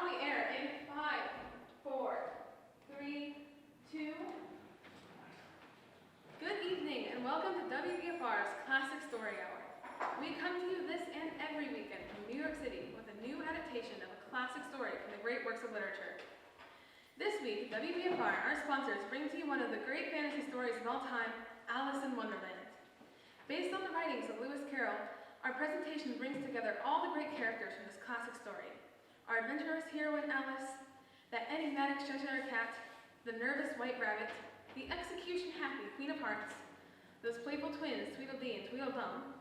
on the air in 5, 4, 3, 2. Good evening and welcome to WBFR's Classic Story Hour. We come to you this and every weekend from New York City with a new adaptation of a classic story from the great works of literature. This week, WBFR and our sponsors bring to you one of the great fantasy stories of all time, Alice in Wonderland. Based on the writings of Lewis Carroll, our presentation brings together all the great characters from this classic story. Our adventurous heroine Alice, that enigmatic Cheshire cat, the nervous white rabbit, the execution-happy Queen of Hearts, those playful twins Tweedledee and Tweedledum,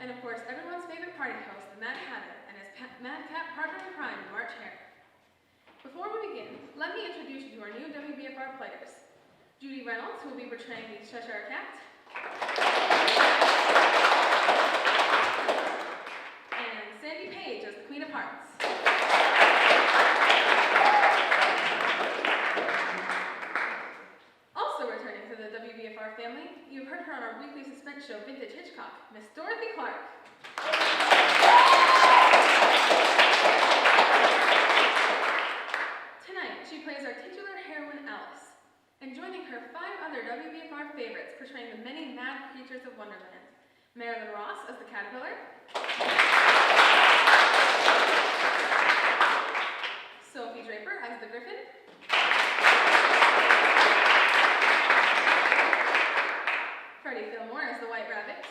and of course everyone's favorite party host, the Mad Hatter, and his madcap partner in crime, March Hare. Before we begin, let me introduce you to our new WBFR players. Judy Reynolds, who will be portraying the Cheshire cat, and Sandy Page as the Queen of Hearts. Also returning to the WBFR family, you've heard her on our weekly suspense show, Vintage Hitchcock, Miss Dorothy Clark. Tonight, she plays our titular heroine, Alice, and joining her 5 other WBFR favorites portraying the many mad creatures of Wonderland. Marilyn Ross as the caterpillar, Sophie Draper as the griffin, Freddie Fillmore as the white rabbit,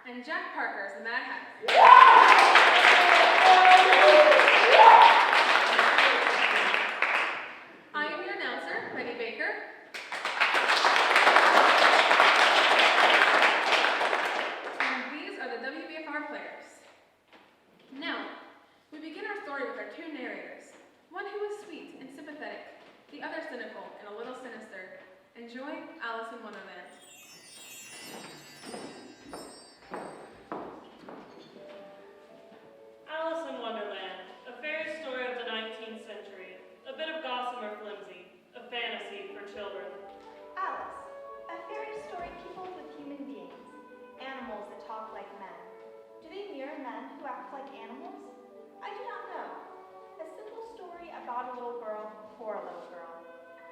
and Jack Parker as the Mad Hatter. I am your announcer, Betty Baker. And these are the WBFR players. Now, we begin our story with our 2 narrators, one who is sweet and sympathetic, the other cynical and a little sinister. Enjoy Alice in Wonderland. Alice in Wonderland, a fairy story of the 19th century, a bit of gossamer flimsy, a fantasy for children. Alice, a fairy story peopled with human beings, animals that talk like men. Do they mirror men who act like animals? I do not know. A simple story about a little girl for a little girl.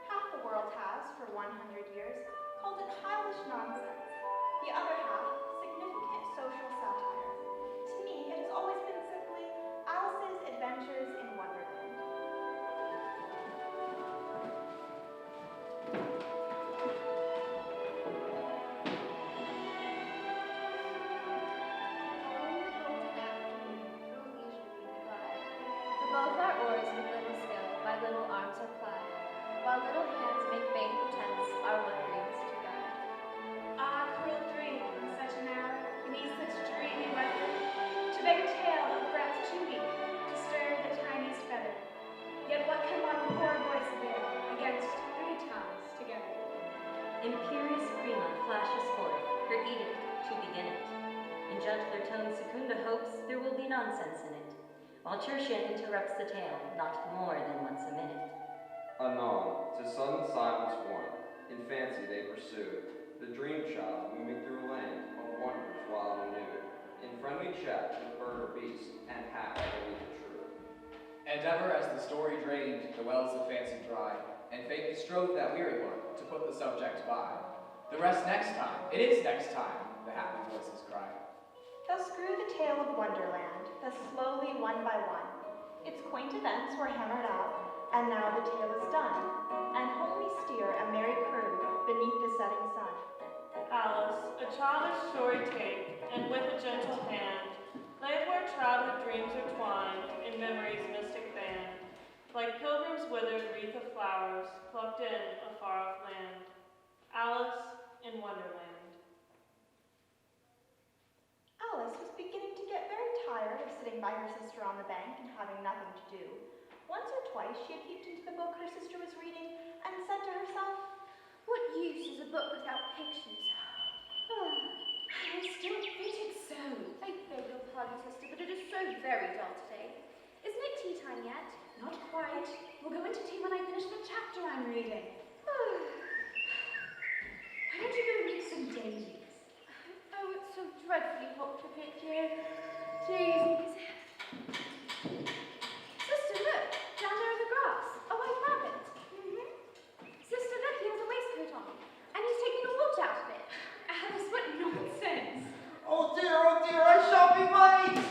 Half the world has, for 100 years, called it childish nonsense. The other half, significant social satire. To me, it has always been simply Alice's Adventures in Wonderland. Both our oars with little skill, by little arms are plied, while little hands make vain pretense our wanderings to guide. Ah, cruel dream, in such an hour, beneath such dreamy weather, to beg a tale of breath too weak to stir the tiniest feather. Yet what can one poor voice avail against 3 tongues together? Imperious Prima flashes forth her edict to begin it, and Judge their tone Secunda hopes there will be nonsense in it, while Tertian interrupts the tale not more than once a minute. Anon, to sudden silence worn, in fancy they pursue the dream child moving through a land of wonders wild and new, in friendly chat with bird or beast, and half believe it true. And ever as the story drained the wells of fancy dry, and fate bestrode that weary one to put the subject by. The rest next time, it is next time, the happy voices cry. Thus grew the tale of Wonderland, thus slowly one by one. Its quaint events were hammered out, and now the tale is done, and home we steer a merry crew beneath the setting sun. Alice, a childish story take, and with a gentle hand, laid where childhood dreams are twined in memory's mystic band, like pilgrims' withered wreath of flowers plucked in a far-off land. Alice in Wonderland. Alice was beginning to get very tired of sitting by her sister on the bank and having nothing to do. Once or twice she had peeped into the book her sister was reading and said to herself, What use is a book without pictures? I still fidget so. I beg your pardon, sister, but it is so very dull today. Isn't it tea time yet? Not quite. We'll go into tea when I finish the chapter I'm reading. Why don't you go and make some daisies? Oh, it's so dreadfully hot to pick here. Daisies. Sister, look, down there in the grass, a white rabbit. Sister, look, he has a waistcoat on, and he's taking a watch out of it. Alice, what nonsense! Oh dear, I shall be late!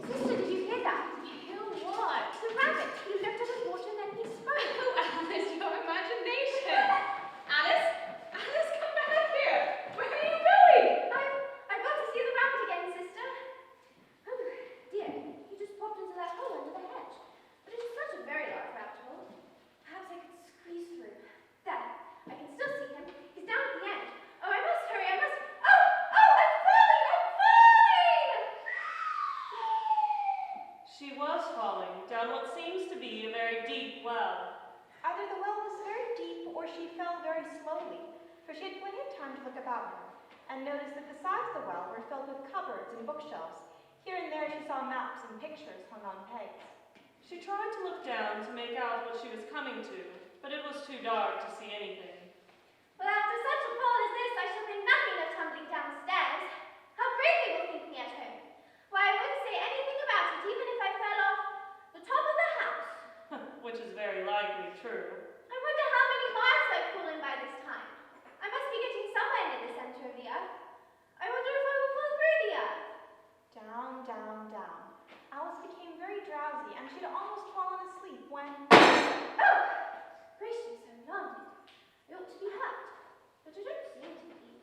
Sister, did you hear that? Hear what? The rabbit. He looked at his watch and then he spoke. Oh, Alice, your imagination! Alice? Alice, come back here! Where are you going? I've got to see the rabbit again, sister. Oh, dear, he just popped into that hole under the hedge. But it's such a very large rabbit hole. Perhaps I could squeeze through. There, I can still see him. He's down at the end. Oh, I must hurry, I must. Oh, I'm falling! She was falling down what seems to be a very deep well. Either the well was very deep or she fell very slowly, for she had plenty of time to look about her and noticed that the sides of the well were filled with cupboards and bookshelves. Here and there she saw maps and pictures hung on pegs. She tried to look down to make out what she was coming to, but it was too dark to see anything. Well, after such a fall as this, I shall think nothing of tumbling downstairs. How brave they will think me at home. Why, I wouldn't say anything about it, even if I fell off the top of the house. Which is very likely true. I wonder how many miles I've fallen by this time. I must be getting somewhere near the center of the earth. I wonder if I will fall through the earth. Down, down, down. Alice became very drowsy and she had almost fallen asleep when... Oh! Gracious, so long. I ought to be hurt, but I don't seem to be.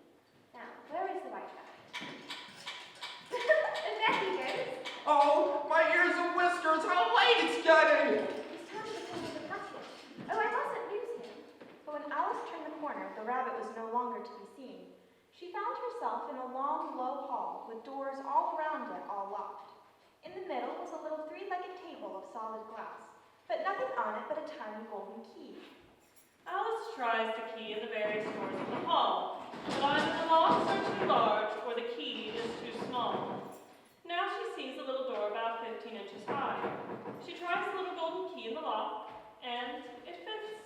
Now, where is the white rabbit? And there he goes. Oh, my ears and whiskers, how late it's getting! He's turned to the corner of the passage. Oh, I mustn't lose him. But when Alice turned the corner, the rabbit was no longer to be seen. She found herself in a long, low hall with doors all around it, all locked. In the middle was a little three-legged table of solid glass, but nothing on it but a tiny golden key. Alice tries the key in the various doors of the hall, but either the locks are too large or the key is too small. Now she sees a little door about 15 inches high. She tries the little golden key in the lock, and it fits.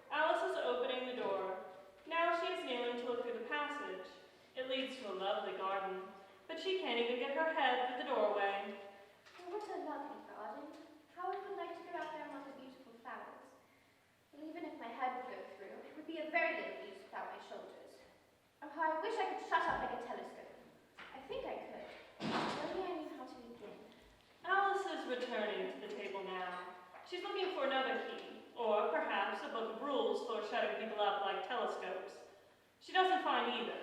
Alice is opening the door. Now she is kneeling to look through the passage. It leads to a lovely garden, but she can't even get her head through the doorway. Oh, what a lovely garden. How I would like to go out there among the beautiful flowers. Well, even if my head would go through, it would be a very little use without my shoulders. Oh, how I wish I could shut up like a telescope. I think I could. If only I knew how to begin. Alice is returning to the table now. She's looking for another key, or perhaps a book of rules for shutting people up like telescopes. She doesn't find either,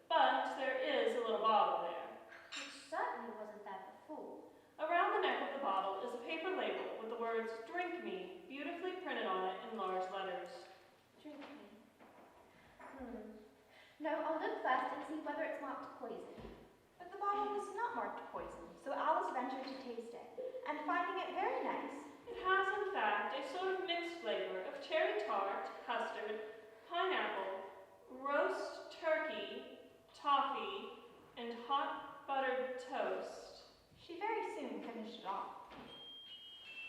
but there is a little bottle there. Which certainly wasn't there before. Around the neck of the bottle is a paper label with the words "Drink Me" beautifully printed on it in large letters. Drink me. No, I'll look first and see whether it's marked poison. But the bottle was not marked poison, so Alice ventured to taste it, and finding it very nice, It has, in fact, a sort of mixed flavor of cherry tart, custard, pineapple, roast turkey, toffee, and hot buttered toast. she very soon finished it off.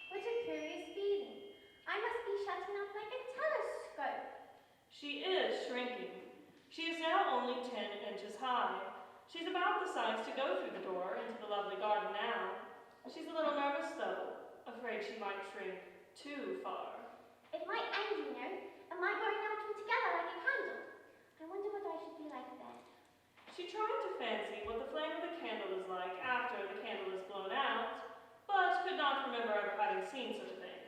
What a curious feeling. I must be shutting up like a telescope. She is shrinking. She is now only 10 inches high. She's about the size to go through the door into the lovely garden now. She's a little nervous, though, afraid she might shrink too far. It might end, you know. Am I going out altogether like a candle? I wonder what I should be like then. She tried to fancy what the flame of the candle is like after the candle is blown out, but could not remember ever having seen such a thing.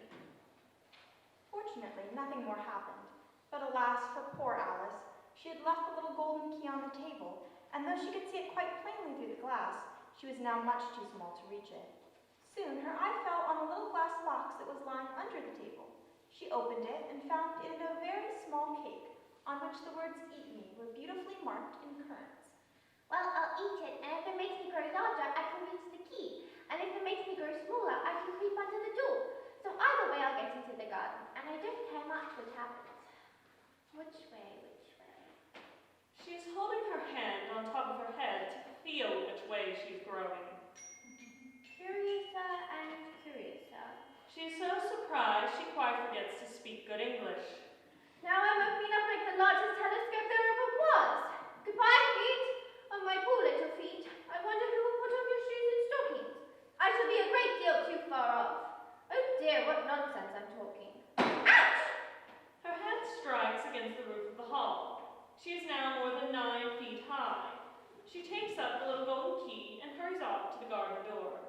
Fortunately, nothing more happened. But alas for poor Alice, she had left the little golden key on the table, and though she could see it quite plainly through the glass, she was now much too small to reach it. Soon her eye fell on a little glass box that was lying under the table. She opened it and found in it a very small cake, on which the words "Eat Me" were beautifully marked in currants. Well, I'll eat it, and if it makes me grow larger, I can reach the key. And if it makes me grow smaller, I can creep under the door. So either way, I'll get into the garden, and I don't care much what happens. Which way, which way? She is holding her hand on top of her head to feel which way she's growing. Curiouser and curiouser. She is so surprised she quite forgets to speak good English. Now I'm opening up like the largest telescope there ever was. Goodbye, feet. Oh, my poor little feet. I wonder who will put on your shoes and stockings. dear, what nonsense I'm talking. Her head strikes against the roof of the hall. She is now more than 9 feet high. She takes up the little golden key and hurries off to the garden door.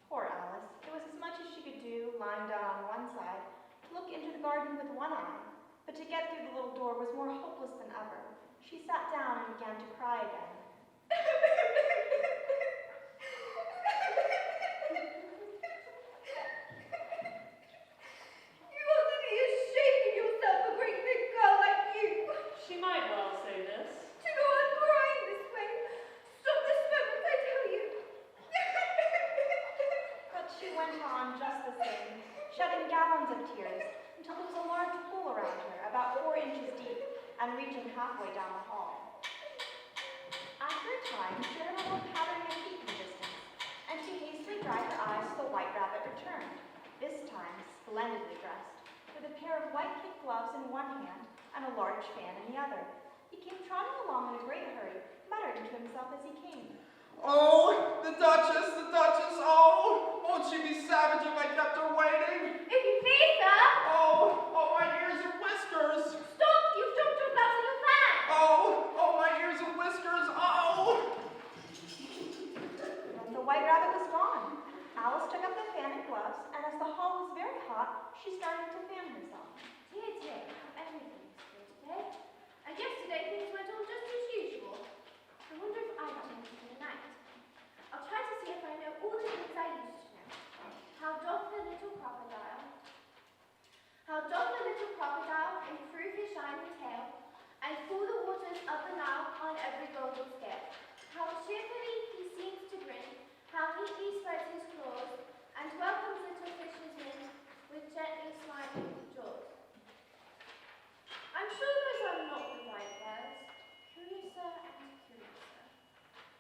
Poor Alice. It was as much as she could do, lying down on one side, to look into the garden with one eye. But to get through the little door was more hopeless than ever. She sat down and began to cry again. You ought to be ashamed of yourself, a great big girl like you. She might well say this. To go on crying this way. Stop this moment, I tell you. But she went on just the same, shedding gallons of tears, until there was a large pool around her, about 4 inches deep, and reaching halfway down the hall. After a time, she heard a little pattering of feet in the distance, and she hastily dried her eyes till the white rabbit returned, this time splendidly dressed, with a pair of white kid gloves in one hand and a large fan in the other. He came trotting along in a great hurry, muttering to himself as he came. Oh, the Duchess, oh! Won't she be savage if I kept her waiting? If you please, sir. Oh, my ears and whiskers! Stop! You've dropped your gloves on your fan. Oh, my ears and whiskers, oh! Then the white rabbit was gone. Alice took up the fan and gloves, and as the hall was very hot, she started to fan herself. Dear, dear, how everything is clear today. And yesterday things went on just as usual. I wonder if I got anything tonight. I'll try to see if I know all the things I used to know. How doth the little crocodile improve his shining tail, and cool the waters of the Nile on every golden scale. How cheerfully he seems to grin, how neatly spreads his claws, and welcomes little fishes in with gently smiling jaws. I'm sure those are not the right words. Curiouser and curiouser.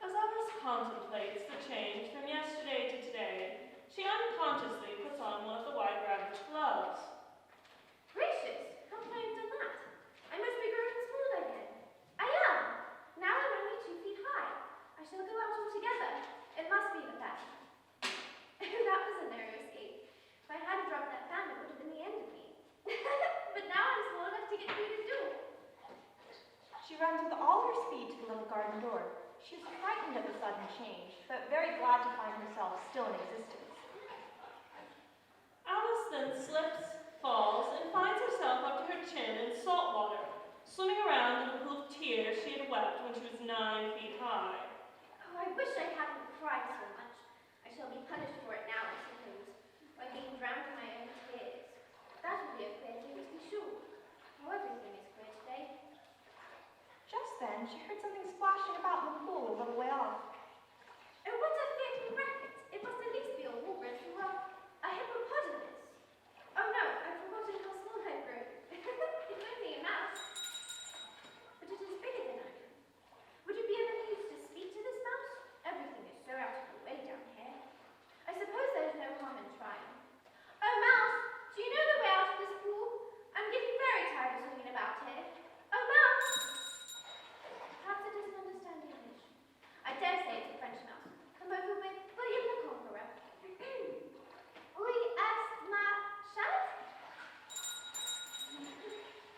As Alice contemplates the change from yesterday to today, she unconsciously puts on one of the white rabbit's gloves. Gracious, how can I have done that? I must be growing small again. I am. Now I'm only 2 feet high. I shall go out altogether. It must be the fan. That was a narrow escape. If I hadn't dropped that fan, it would have been the end of me. But now I'm small enough to get through this door. She ran with all her speed to the little garden door. She was frightened at the sudden change, but very glad to find herself still in existence. Alice then slips, falls, and finds herself up to her chin in salt water, swimming around in the pool of tears she had wept when she was 9 feet high. Oh, I wish I hadn't cried so much. I shall be punished for it now, I suppose, by being drowned in my own tears. That would be a queer thing to be sure. How everything is queer today. Just then, she heard something splashing about in the pool a little way off. Oh, what a fearful racket! It must at least be a walrus or a hippopotamus. Oh no, I've forgotten how small I've grown. It's only a mouse. But it is bigger than I am. Would it be of any use to speak to this mouse? Everything is so out of the way down here. I suppose there is no harm in trying. Oh, mouse, do you know the way out of this pool? I'm getting very tired of swimming about here. Oh, mouse! Perhaps it doesn't understand English. I dare say it's a French mouse. Come over with William the Conqueror. Oui, est ma chat?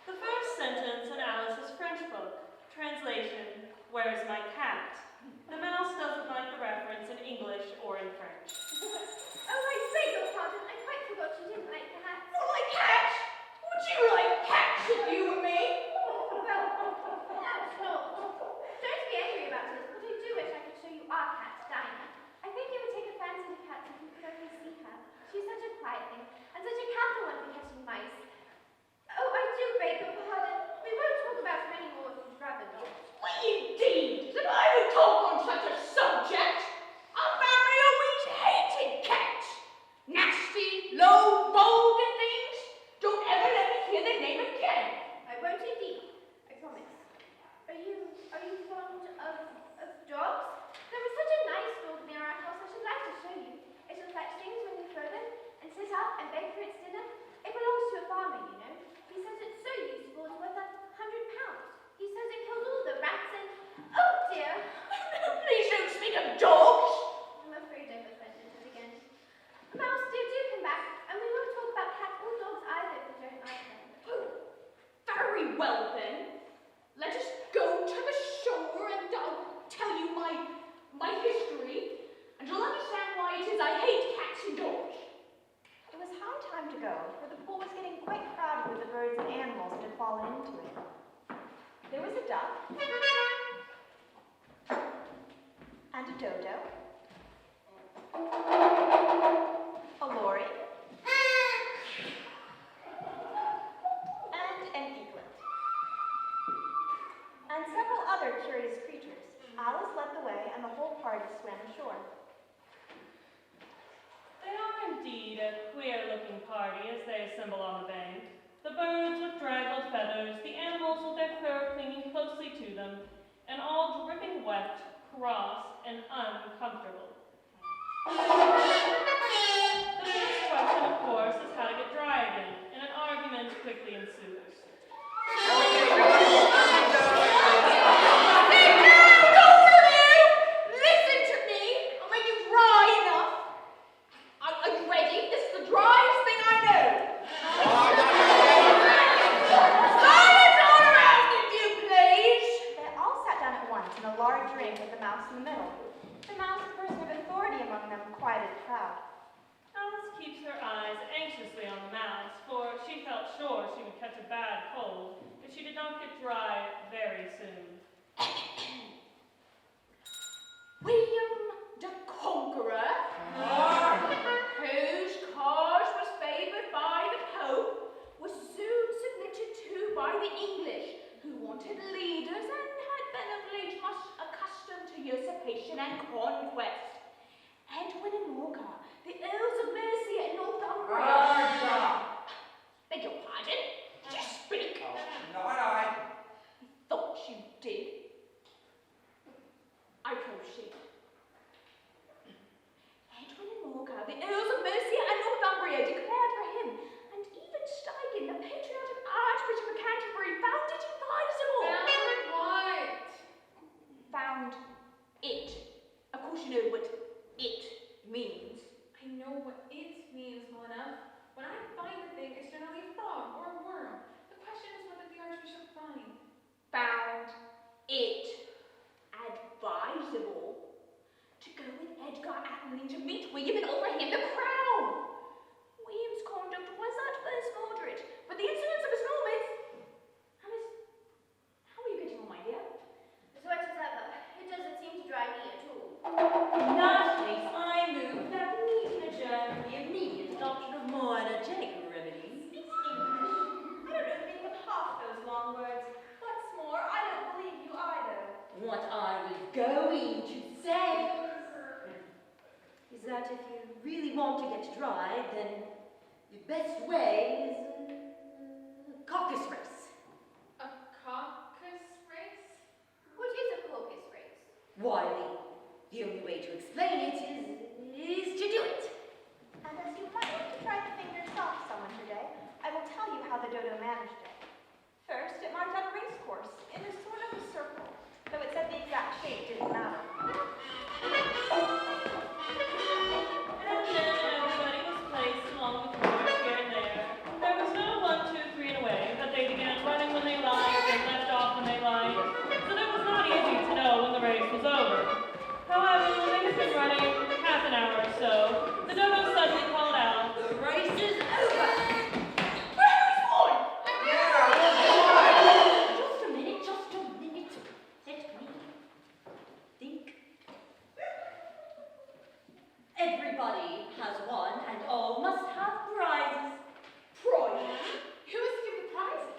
The first sentence in Alice's French book, translation, "Where's my cat?" The mouse doesn't like the reference in English or in French. Oh, I beg your pardon. I quite forgot you didn't like cats. Not like cats? Would you like cats if you were me? Well, perhaps not. Don't be angry about it, but I do wish I could show you our cat, Dinah. I think you would take a fancy to cats if you could only see her. She's such a quiet thing, and such a capital one for catching mice. Oh, I do beg your pardon. We won't talk about it anymore if you'd rather not. Well, indeed, that I would talk on such a subject. Our family always hated cats. Nasty, low, vulgar things. Don't ever let me hear their name again. I won't indeed. I promise. Are you fond of dogs? There is such a nice dog near our house. I should like to show you. It will fetch things when you throw them, and sit up and beg for its dinner. It belongs to a farmer, you know. He says it's so useful, it's worth £100. He says it kills all the rats and... Oh dear! Please don't speak of dogs. I'm afraid I've offended it again. Mouse, dear, do come back, and we won't talk Very well then. Let us go to the shore and I'll tell you my history, and you'll understand why it is I hate cats and dogs. It was high time to go, for the pool was getting quite crowded with the birds and animals that had fallen into it. There was a duck, and a dodo, a lory, and an eaglet, and several other curious creatures. Alice led the way, and the whole party swam ashore. They are indeed a queer-looking party as they assemble on the bank. The birds with draggled feathers, the animals with their fur clinging closely to them, and all dripping wet, cross, and uncomfortable. The first question, of course, is how to get dry again, and an argument quickly ensues. Listen to me. I'll make you dry enough. Are you ready? This is the driest thing I know. Silence all around, if you please. They all sat down at once in a large ring with the mouse in the middle. The mouse, a person of authority among them, quieted the crowd. Alice keeps her eyes anxiously on the mouse, for she felt sure she would catch a bad cold if she did not get dry very soon. William the Conqueror, whose cause was favoured by the Pope, was soon submitted to by the English, who wanted leaders and had been of late much accustomed to usurpation and conquest. Edwin and Morcar, the Earls of Mercia and Northumbria. Beg your pardon? Did you speak? Not I. Thought you did. I proceed. Edwin and Morcar, the Earls of Mercia and Northumbria, declared for him, and even Steigen, the patriotic Archbishop of Canterbury, found it advisable. Found what? Found it. Of course you know what it means. I know what it means well enough. When I find a thing, it's generally a frog or a worm. The question is, what did the Archbishop find? Found it advisable to go with Edgar Atheling to meet William and offer him the crown. William's conduct was at first moderate, but the insolence of his movements. Alice, how are you getting on, my dear? As wet as ever. It doesn't seem to dry me at all. In that case, I move that the meeting adjourn for the immediate adoption of more energetic remedies. Speaks English. I don't know the meaning of half those long words. What's more, I don't believe you either. What I was going to say is that if you really want to get dry, then the best way is a caucus race. A caucus race? What is a caucus race? Why, the only way to explain it is to do it. And as you might want to try the fingers off someone today, I will tell you how the dodo managed it. First, it marked out a race course in a sort of a circle, though it said the exact shape didn't matter. And then everybody was placed along with boys here and there. There was no 1, 2, 3 and away, but they began running when they liked and left off when they liked, so that it was not easy to know when the race was over. However, when they had been running half an hour or so, the dodo suddenly called out, The race is over. Who's won? Just a minute, just a minute. Let me think. Everybody has won, and all must have prizes. Prizes? Who is to give the prizes?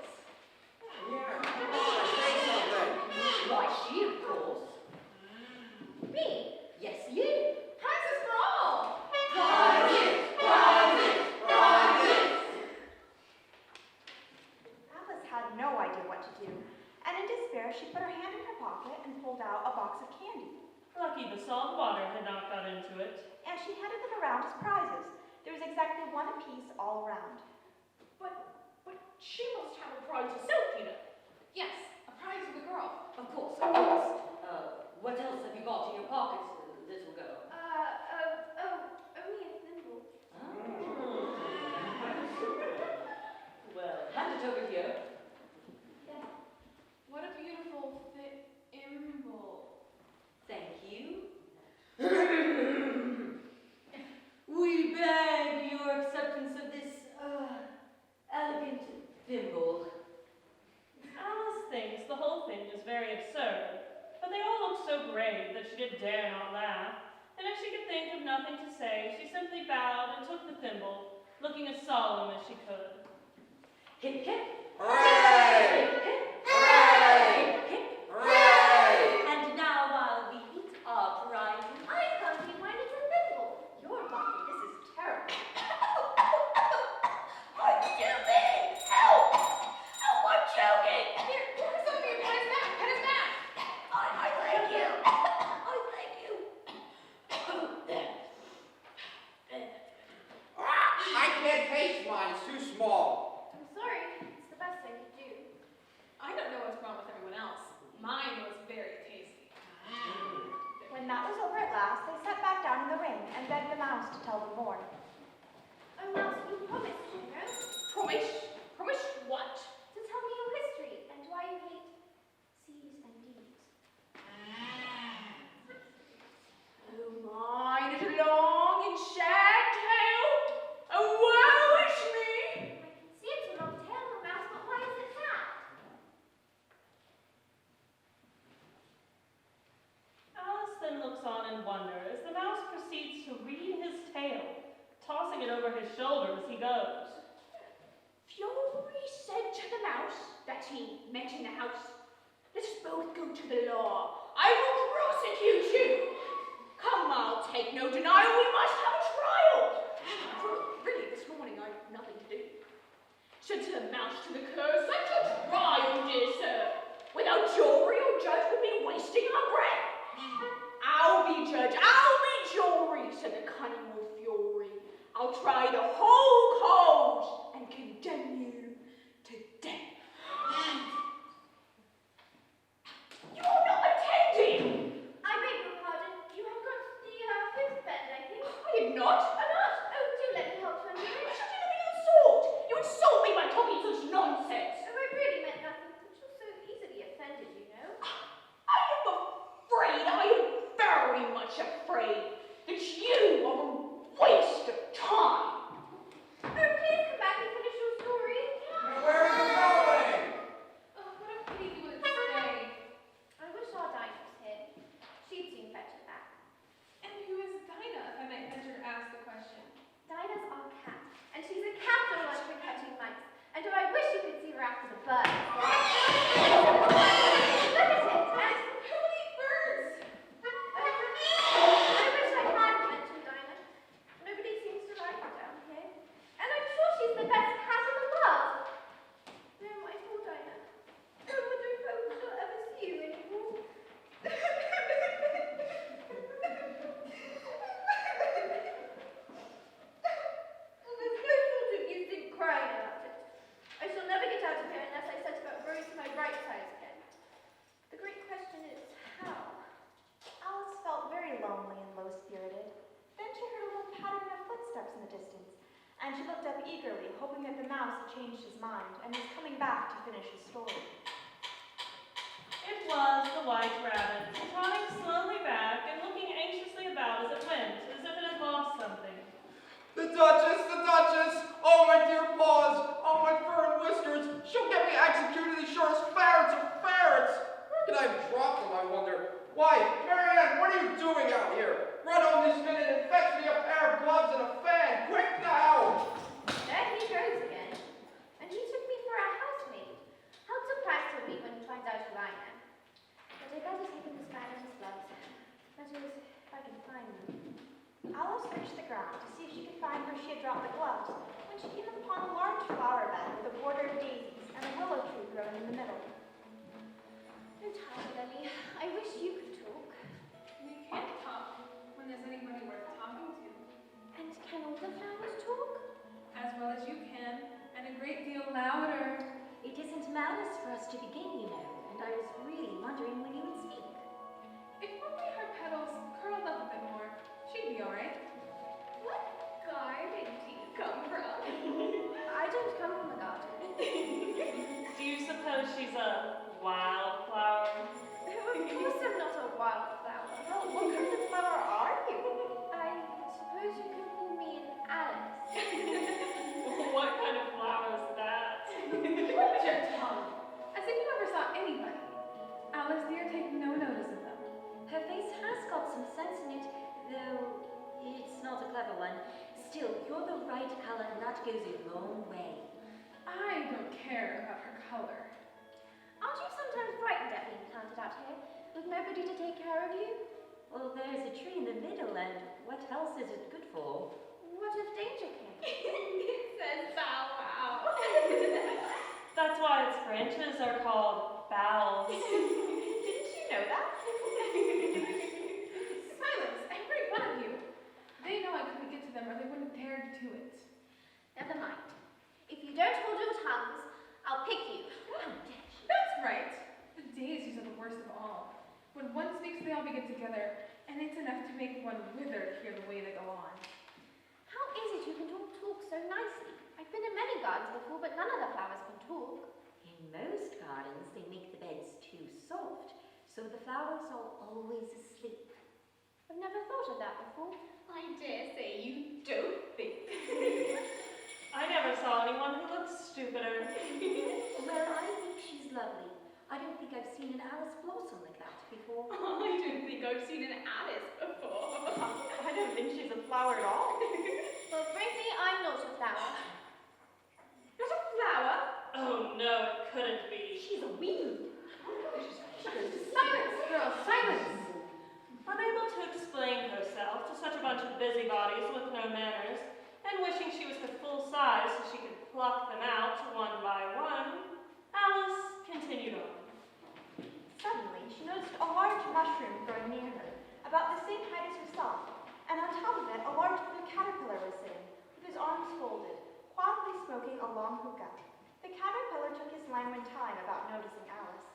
Yeah, come on, say something. Why, she, of course. Me? Yes, you. Prizes for all. Prizes, prizes, prizes. Alice had no idea what to do, and in despair she put her hand in her pocket and pulled out a box of candy. lucky the salt water had not got into it. And she handed them around as prizes. There was exactly one apiece all around. But she must have a prize herself, you know. Yes, a prize for the girl. Of course, of course. What else have you got in your pockets, little girl? Only a thimble. Well, hand it over here. Yes. but she did dare not laugh. And if she could think of nothing to say, she simply bowed and took the thimble, looking as solemn as she could. Hip, hip. Hooray! Hip, hip. Hooray! Hip, hip. Hooray! And now while the heat of rising, I can't be mine as a thimble. You're lucky. This is terrible. I'm stupid! Help! Help, I'm choking! Here, Sophie, put his back, put his back. I thank you! I thank you! I can't taste mine, it's too small. I'm sorry. It's the best I could do. I don't know what's wrong with everyone else. Mine was very tasty. When that was over at last, they sat back down in the ring and begged the mouse to tell them more. Oh, Mouse, you promised, you know, Promise? Promise what? to tell me your history and why you hate C's and D's. Oh my little long and sad tail! Oh, woe is me! I can see it's a long tail of a mouse, but why is it sad? Alice then looks on in wonder as the mouse proceeds to read his tale, tossing it over his shoulder as he goes. Fury said to the mouse that he met in the house, "Let us both go to the law. I will prosecute you. Come, I'll take no denial. We must have a trial. Really, this morning I've nothing to do." Said the mouse to the cur, "Such a trial, dear sir. Without jury or judge would be wasting our breath." "I'll be judge, I'll be jury," said the cunning old Fury. "I'll try the whole cause and condemn you to death." You're not attending! I beg your pardon. You have got the fifth bend, I think. I did not. I'm not. Oh, do let me help you undo I it. should do nothing of the sort. You insult me by talking such nonsense. Oh, I really meant nothing. But you're so easily offended, you know. I am afraid, I am very much afraid that you are a waste of time. Oh, please come back and finish your story. Where are you going? Oh, what a pity you wouldn't stay. I wish our Dinah was here. She'd soon fetch it back. And who is Dinah, if I might venture to ask the question? Dinah's our cat, and she's a capital one for catching mice. And oh, I wish you could see her after the birds. Look at it, and Who would eat birds? I wish I had mentioned Dinah. Nobody seems to like her down here. And I'm sure she's the best cat in the world. No, my poor Dinah. I wonder if she'll ever see you anymore. Well, there's no sort of use in crying about it. I shall never get out of here unless I set about growing to my right size again. The great question is, how? Alice felt very lonely and low-spirited. Then she heard a little pattering of footsteps in the distance, and she looked up eagerly, hoping that the mouse had changed his mind and was coming back to finish his story. It was the white rabbit, trotting slowly back and looking anxiously about as it went, as if it had lost something. The Duchess! The Duchess! Oh, my dear paws! Oh, my fur and whiskers! She'll get me executed as sure as ferrets are ferrets! Where can I have dropped them, I wonder? Why, Marianne, what are you doing out here? Run home this minute and fetch me a pair of gloves and a fan! Quick now! There he goes again. And he took me for a housemaid. How surprised he'll be when he finds out who I am. But I'd better take him his fan and his gloves. That is, if I can find them. Alice searched the ground to see if she could find where she had dropped the gloves, when she came upon a large flower bed with a border of daisies and a willow tree growing in the middle. Oh, Tiny Lily, I wish you could talk. We can't talk when there's anybody worth talking to. And can all the flowers talk? As well as you can, and a great deal louder. It isn't malice for us to begin, you know, and I was really wondering when you would speak. If only her petals curled up a bit more, she'd be all right. What garden do you come from? I don't come from a garden. Do you suppose she's a wildflower? Of course I'm not a wildflower. Well, what kind of flower are you? I suppose you could call me an Alice. What kind of flower is that? Hold your tongue. As if you ever saw anybody. Alice dear, take no notice of them. Her face has color. Aren't you sometimes frightened at being planted out here, with nobody to take care of you? Well, there's a tree in the middle, and what else is it good for? What if danger came? It says bow wow. That's why its branches are called bowels. Didn't you know that? Silence! I heard one of you. They know I couldn't get to them, or they wouldn't dare to do it. Never mind. If you don't hold your tongues, I'll pick you. That's right. The daisies are the worst of all. When one speaks, they all begin together, and it's enough to make one wither to hear the way they go on. How is it you can talk so nicely? I've been in many gardens before, but none of the flowers can talk. In most gardens, they make the beds too soft, so the flowers are always asleep. I've never thought of that before. I dare say you don't think. I never saw anyone who looked stupider. Well, I think she's lovely. I don't think I've seen an Alice blossom like that before. I don't think I've seen an Alice before. I don't think she's a flower at all. Well, frankly, I'm not a flower. Not a flower? Oh no, it couldn't be. She's a weed. Silence, girls, silence! Unable to explain herself to such a bunch of busybodies with no manners, and wishing she was her full size so she could pluck them out one by one, Alice continued on. Suddenly, she noticed a large mushroom growing near her, about the same height as herself, and on top of it, a large blue caterpillar was sitting, with his arms folded, quietly smoking a long hookah. The caterpillar took his languid time about noticing Alice.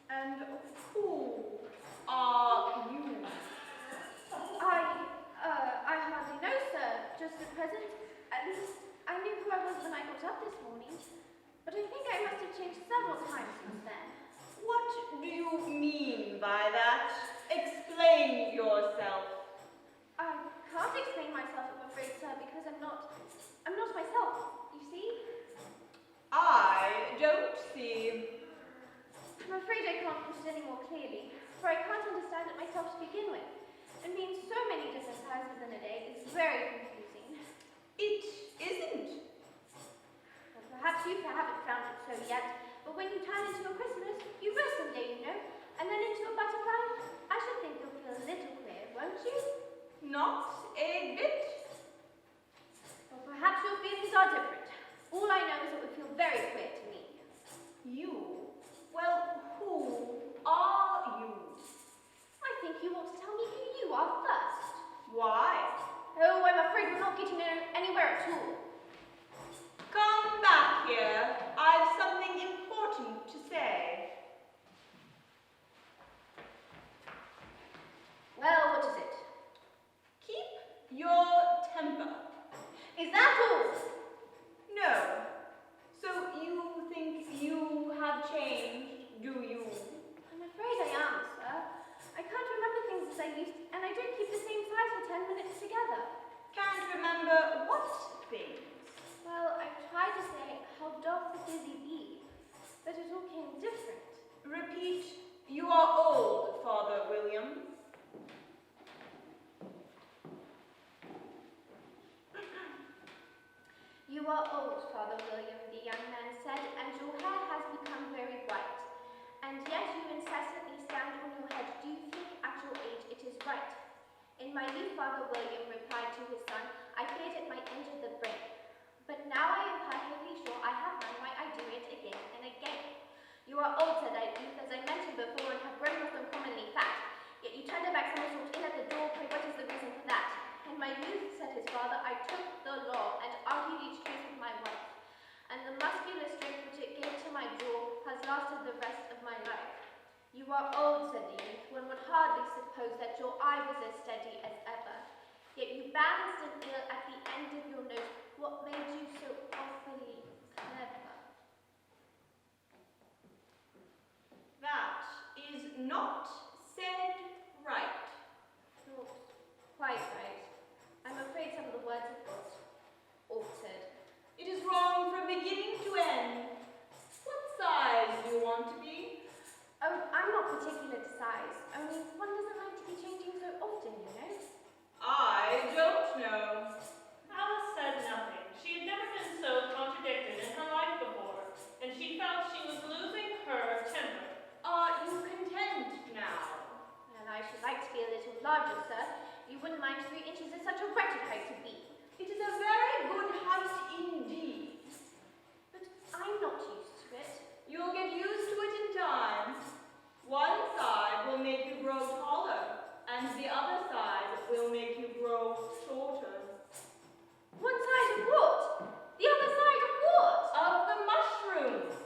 And who are you? I hardly know, sir, just at present. At least, I knew who I was when I got up this morning. But I think I must have changed several times since then. What do you mean by that? Explain yourself. I can't explain myself, I'm afraid, sir, because I'm not myself, you see? I don't see. I'm afraid I can't put it any more clearly, for I can't understand it myself to begin with. And being so many different sides within a day is very confusing. It isn't. Well, perhaps you haven't found it so yet, but when you turn into a chrysalis, you rest someday, you know, and then into a butterfly, I should think you'll feel a little queer, won't you? Not a bit. Well, perhaps your feelings are different. All I know is it would feel very queer to me. You? Well, who are you? I think you want to tell me who you are first. Why? Oh, I'm afraid we're not getting anywhere at all. Come back here. I've something important to say. Well, what is it? Keep your temper. Is that all? No. So you think you have changed, do you? I'm afraid I am, sir. I can't remember things as I used, and I don't keep the same size for 10 minutes together. Can't remember what things? Well, I've tried to say, how doth the busy bee, but it all came different. Repeat, you are old, Father William. You are old, Father William, the young man said, and your hair has become very white. And yet you incessantly stand on your head. Do you think at your age it is right? In my youth, Father William replied to his son, I feared it might enter the brain. But now I am perfectly sure I have known why I do it again and again. You are old, said I, youth, as I mentioned before, and have grown most uncommonly fat. Yet you turned back somersault in at the door, pray what is the reason for that? In my youth, said his father, I took the law and argued each case with my wife. And the muscular strength which it gave to my jaw has lasted the rest of my life. You are old, said the youth, one would hardly suppose that your eye was as steady as ever. Yet you balanced an eel at the end of your nose. What made you so awfully clever? That is not said right. Not quite right. I'm afraid some of the words have got altered. It is wrong from beginning to end. What size do you want to be? Oh, I'm not particular to size. Only one doesn't like to be changed never mind 3 inches is such a wretched height to be. It is a very good house indeed. But I'm not used to it. You'll get used to it in time. One side will make you grow taller, and the other side will make you grow shorter. One side of what? The other side of what? Of the mushrooms.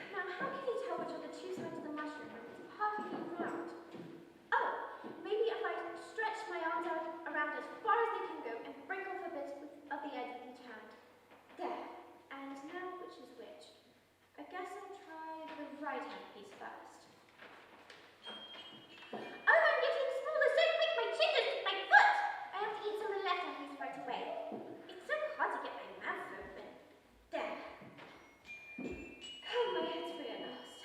Now, how can you tell which are the 2 sides of the mushroom when it's perfectly round? Oh, maybe if I stretch my arms out around as far as they can go and break off a bit of the edge of each hand. There. And now which is which? I guess I'll try the right hand piece first. Oh, I'm getting smaller so quick, my chin just hit my foot! I have to eat some of the left hand piece right away. It's so hard to get my mouth open. There. Oh, my head's free at last.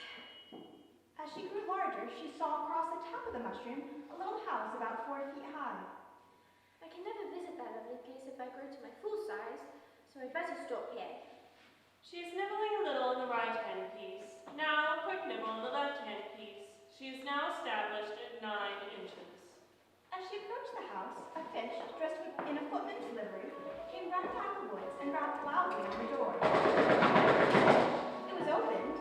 As she grew larger, she saw across the top of the mushroom a little house about 4 feet high. I can never visit that lovely place if I grow to my full size, so I'd better stop here. She's nibbling a little in the right-hand piece. Now a quick nibble in the left-hand piece. She is now established at 9 inches. As she approached the house, a fish, dressed in a footman's livery, came running out of the woods and rapped loudly on the door. It was opened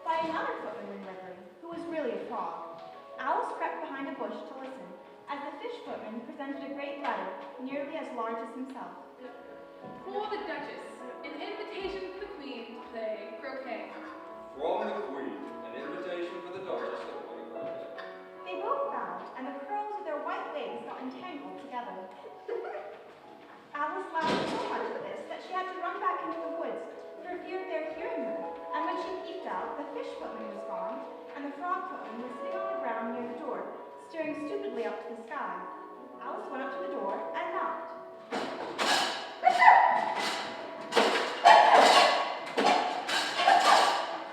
by another footman in livery, who was really a frog. Alice crept behind a bush to listen, as the fish footman presented a great letter, nearly as large as himself. For the Duchess, an invitation for the Queen to play croquet. From the Queen, an invitation for the Duchess to play croquet. They both bowed, and the curls of their white wigs got entangled together. Alice laughed so much at this that she had to run back into the woods for fear of their hearing her, and when she peeped out, the fish footman was gone, and the frog footman was sitting on the ground near the door, staring stupidly up to the sky. Alice went up to the door and knocked.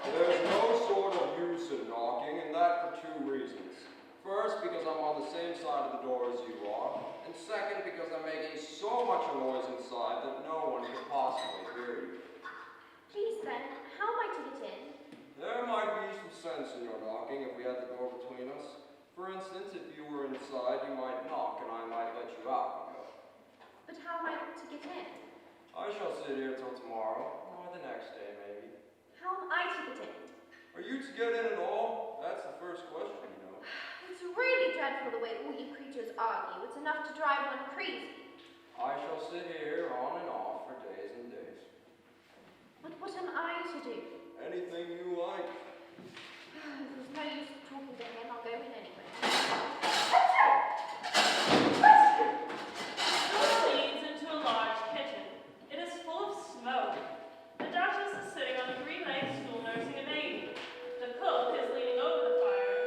There's no sort of use in knocking, and that for 2 reasons. First, because I'm on the same side of the door as you are, and second, because I'm making so much noise inside that no one can possibly hear you. Please then, how am I to get in? There might be some sense in your knocking if we had the door between us. For instance, if you were inside, you might knock and I might let you out, you know. But how am I to get in? I shall sit here till tomorrow, or the next day maybe. How am I to get in? Are you to get in at all? That's the first question, you know. It's really dreadful the way all you creatures argue. It's enough to drive one crazy. I shall sit here on and off for days and days. But what am I to do? Anything you like. There's no use talking to him. I'll go in anyway. This leads into a large kitchen. It is full of smoke. The Duchess is sitting on a green-legged stool nursing a baby. The cook is leaning over the fire,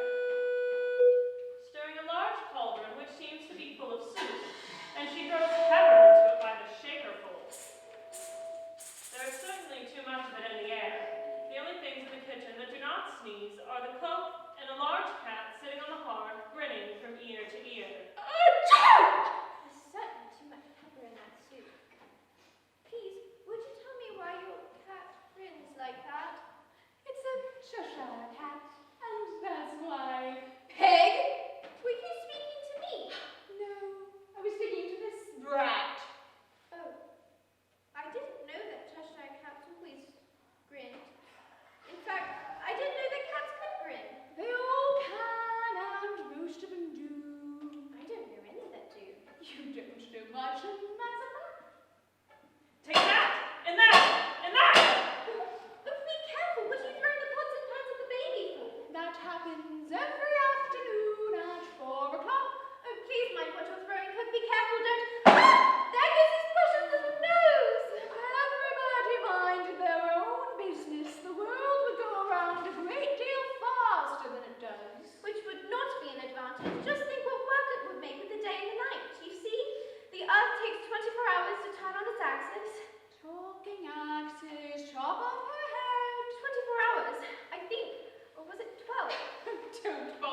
stirring a large cauldron which seems to be full of soup, and she throws pepper into it by the shakerful. There is certainly too much of it in the air. The only things in the kitchen that do not sneeze are the cook and a large cat sitting on the hearth, grinning from ear to ear. There's certainly too much pepper in that soup. Please, would you tell me why your cat grins like that? It's a Cheshire cat, and that's why. Pig! Were you speaking to me? No, I was speaking to this brat. Oh, I didn't know that Cheshire cats always grinned. In fact, I didn't know that cats could grin. They all can, and most of them do. I don't know any that do. You don't know much, and that's a fact. Take that! And that! And that! But be careful, what are you throwing the pots and pans of the baby for? That happens every afternoon at 4 o'clock. Oh, please mind what you're throwing, cook, be careful, don't. Ah! There goes his precious little nose! Everybody minded their own business. The world would go around a great deal faster than it does. Which would not be an advantage. Just think what work it would make with the day and the night. You see, the Earth takes 24 hours to turn on its axis. Talking axes, chop off her head. 24 hours, I think. Or was it 12? Don't bother.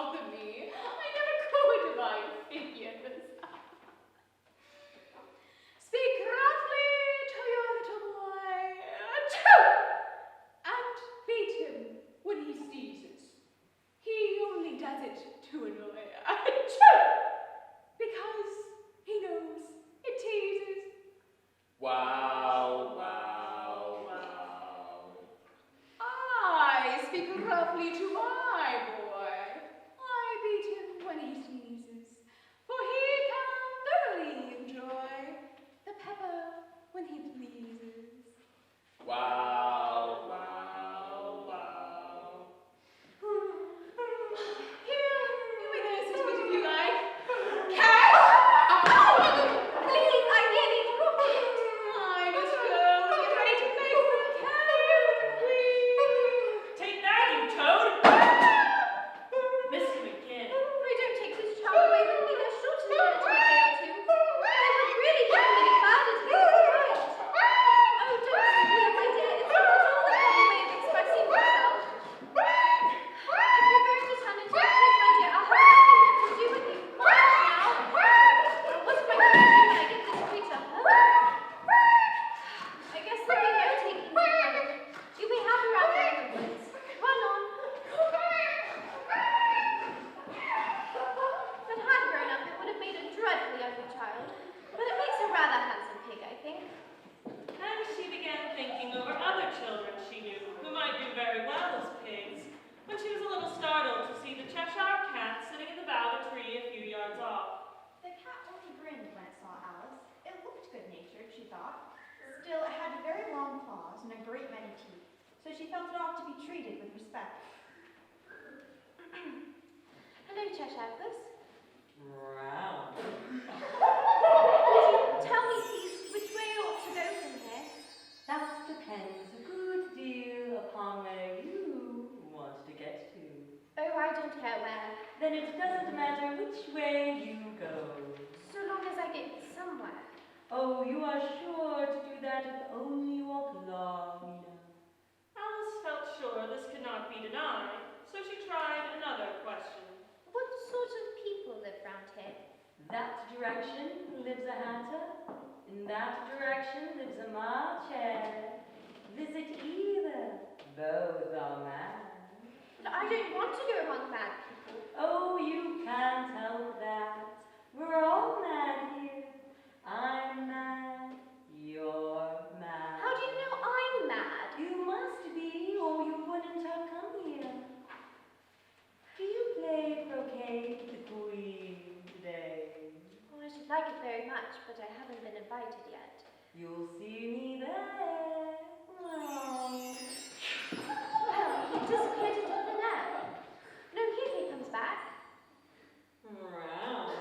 claws and a great many teeth, so she felt it ought to be treated with respect. Hello, Cheshire Puss. Round. Would you tell me, please, which way I ought to go from here? That depends a good deal upon where you want to get to. Oh, I don't care where. Then it doesn't matter which way you go. So long as I get somewhere. Oh, you are sure to do that if only you walk long enough. Alice felt sure this could not be denied, so she tried another question. What sort of people live round here? That direction lives a hatter. In that direction lives a marcher. Visit either. Both are mad. But I don't want to go among mad people. Oh, you can't help that. We're all mad here. I'm mad. You're mad. How do you know I'm mad? You must be, or you wouldn't have come here. Do you play croquet with the Queen today? Oh, I should like it very much, but I haven't been invited yet. You'll see me there. Oh. Well, he disappeared into thin air. No, here he comes back. Round.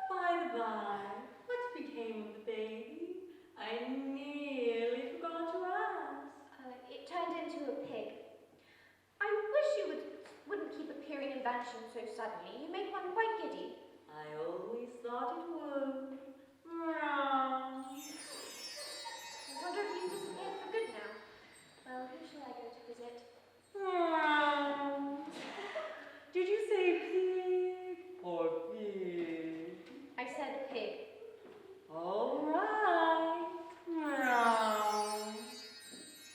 By the by, what became of the baby? I nearly forgot to ask. It turned into a pig. I wish you wouldn't keep appearing inventions so suddenly. You make one quite giddy. I always thought it would. Round. I wonder if he's disappeared for good now. Well, who shall I go to visit? Round. Did you say pig or pig? I said pig. All right. Round.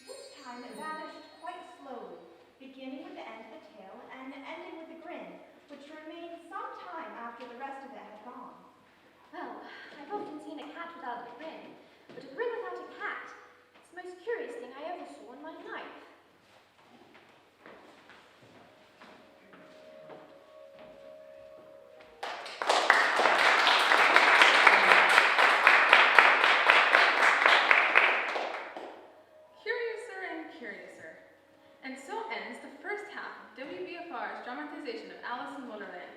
This time it vanished quite slowly, beginning with the end of the tail and ending with a grin, which remained some time after the rest of it had gone. Well, I've often seen a cat without a grin, but a grin without a cat. It's the most curious thing I ever saw in my life. Curiouser and curiouser. And so ends the first half of WBFR's dramatization of Alice in Wonderland.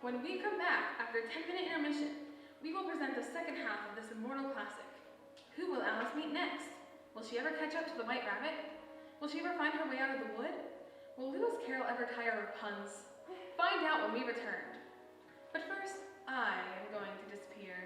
When we come back after a 10-minute intermission, we will present the second half of this immortal classic. Who will Alice meet next? Will she ever catch up to the White Rabbit? Will she ever find her way out of the wood? Will Lewis Carroll ever tire of puns? Find out when we return. But first, I am going to disappear.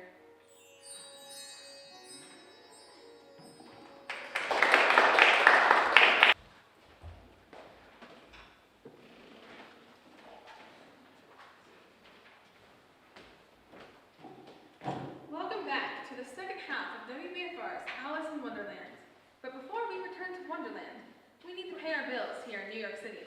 Welcome back to the second half of WBFR's Alice in Wonderland. But before we return to Wonderland, we need to pay our bills here in New York City.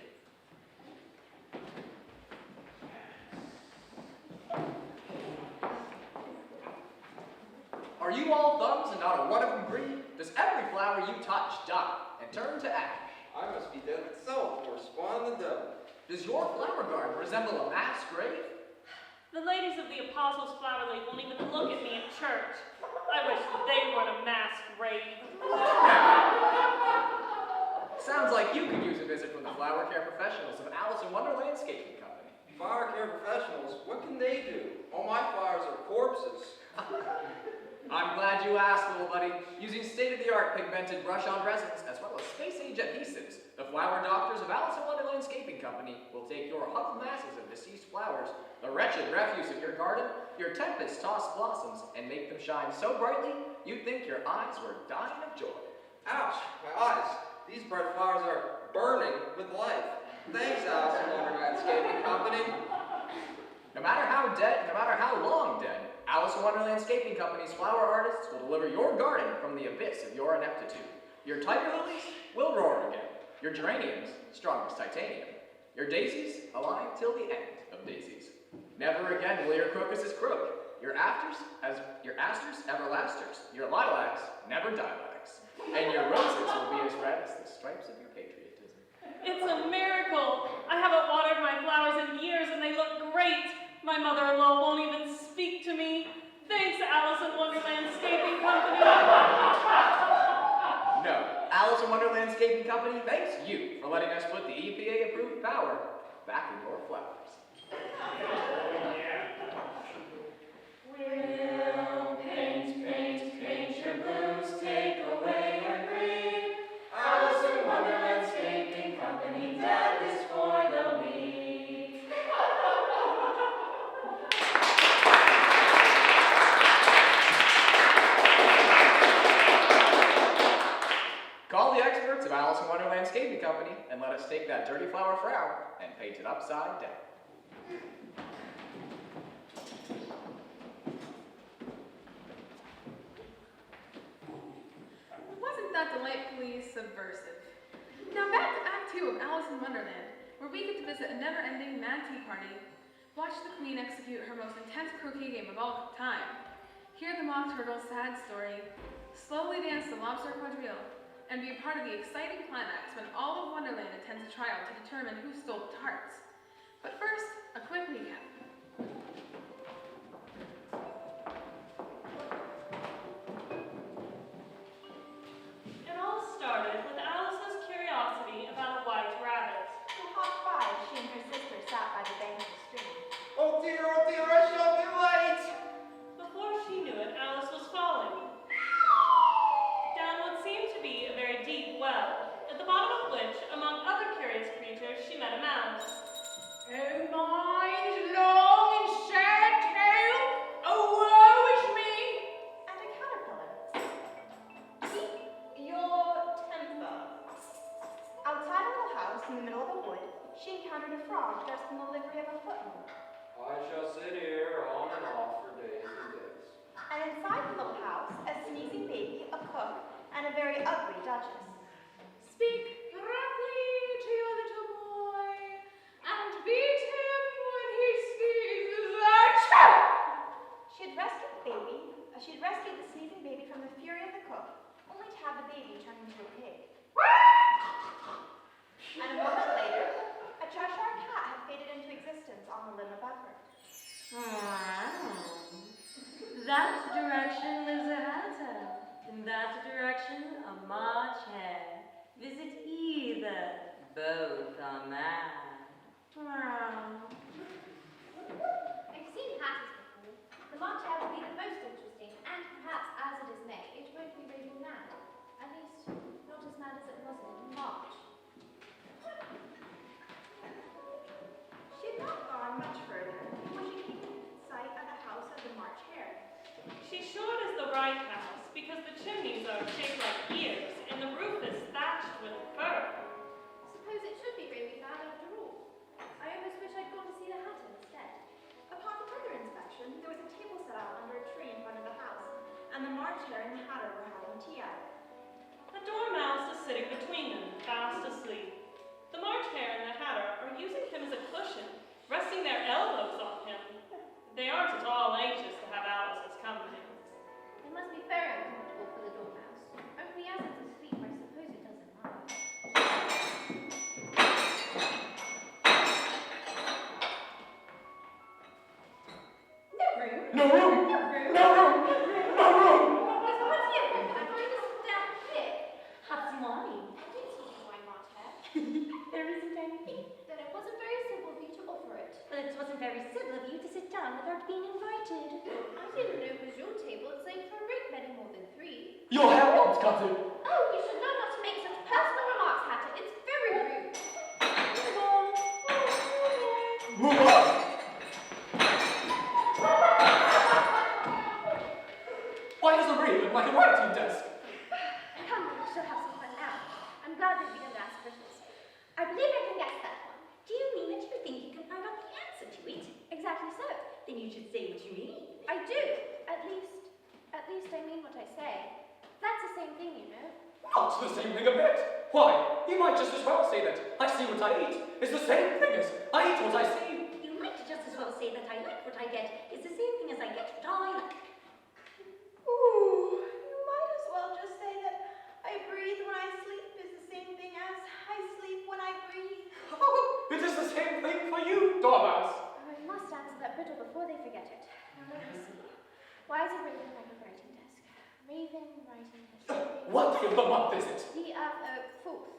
Are you all thumbs and not a one of them green? Does every flower you touch die and turn to ash? I must be dead itself, or spawn the devil. Does your flower garden resemble a mass grave? The ladies of the Apostles' Flower League won't even look at me in church. I wish they were a mass grave. Sounds like you could use a visit from the flower care professionals of Alice in Wonderland Landscaping Company. Flower care professionals, what can they do? All my flowers are corpses. I'm glad you asked, little buddy. Using state-of-the-art pigmented brush-on resins as well as space-age adhesives, the flower doctors of Alice in Wonderland Landscaping Company will take your huddled masses of deceased flowers, the wretched refuse of your garden, your tempest-tossed blossoms, and make them shine so brightly you'd think your eyes were dying of joy. Ouch, my eyes. These bright flowers are burning with life. Thanks, Alice in Wonderland Landscaping Company. No matter how dead, no matter how long dead, Alice in Wonderland Landscaping Company's flower artists will deliver your garden from the abyss of your ineptitude. Your tiger lilies will roar again. Your geraniums, strong as titanium. Your daisies, alive till the end of daisies. Never again will your crocuses croak. Your asters, everlasters. Your lilacs, never dilacs. And your roses will be as red as the stripes of your patriotism. It's a miracle. I haven't watered my flowers in years and they look great. My mother-in-law won't even speak to me. Thanks, Alice in Wonderland Landscaping Company. Alice in Wonderland Landscaping Company thanks you for letting us put the EPA-approved power back in your flowers. We'll paint your blues, take away your green. Alice in Wonderland Landscaping Company, that is for the weak. Call the experts of Alice in Wonderland Landscaping Company and let us take that dirty flower frown and paint it upside down. Wasn't that delightfully subversive? Now back to Act 2 of Alice in Wonderland, where we get to visit a never-ending mad tea party, watch the queen execute her most intense croquet game of all time, hear the mock turtle's sad story, slowly dance the lobster quadrille, and be a part of the exciting climax when all of Wonderland attends a trial to determine who stole the tarts. But first, a quick recap. It all started with Alice's curiosity about a white rabbit. Who hopped by as she and her sister sat by the bank of the stream. Oh dear, I shall be late. Before she knew it, Alice was falling down what seemed to be a very deep well, at the bottom of which, among other curious creatures, she met a mouse. Oh my, his long and sad tail! Oh, woe is me! And a caterpillar. Keep your temper. Outside a little house in the middle of the wood, she encountered a frog dressed in the livery of a footman. I shall sit here on and off for days and days. And inside the little house, a sneezing baby, a cook, and a very ugly duchess. Speak roughly to your little boy, and beat him when he sneezes. Achoo! She had rescued the sneezing baby from the fury of the cook, only to have the baby turn into a pig. And a moment later, a Cheshire cat had faded into existence on the limb above her. That direction is a hatter. In that direction, a March hare. Visit either. Both are mad. I've seen hatters before. The March hare will be the most interesting, and perhaps as it is May, it won't be raving mad. At least, not as mad as it was in March. She had not gone much further before she came in sight of the house of the March hare. She's sure it is the right house, because the chimneys are shaped like ears, and the roof is thatched with fur. Suppose it should be raving mad after all. I almost wish I'd gone to see the hatter instead. Upon further inspection, there was a table set out under a tree in front of the house, and the March hare and the hatter were having tea at it. The dormouse is sitting between them, fast asleep. The March hare and the hatter are using him as a cushion, resting their elbows on him. They aren't at all anxious to have Alice's company. It must be very uncomfortable for the dormouse. Only as it's asleep, I suppose it doesn't mind. No room. No room. No room. There's plenty of room. I'm going to sit down here. Have some wine. I did see the wine, March hare. There isn't anything. Then it wasn't very simple for you to offer it. But it wasn't very civil of you to sit down without being invited. I didn't know it was your table and saved for a great many more than 3. Your hair wants cutting. Oh, you should know not to make such personal remarks, Hatter. It's very rude. Move on. Why does the read look like a writing desk? Come, we shall have some fun now. I'm glad that we didn't ask Christmas. I believe I can guess that one. Do you mean that you think you can find out the answer to it? Exactly so. Then you should say what you mean. I do. At least I mean what I say. That's the same thing, you know. Not the same thing a bit. Why, you might just as well say that I see what I eat. It's the same thing as I eat what I see. You might just as well say that I like what I get. It's the same thing as I get what I like. Ooh, you might as well just say that I breathe when I sleep is the same thing as I sleep when I breathe. Oh, it is the same thing for you, Dormouse. I must answer that riddle before they forget it. Now let me see. Why is it written like a writing desk? Raven writing history. What day of the month is it? The, 4th.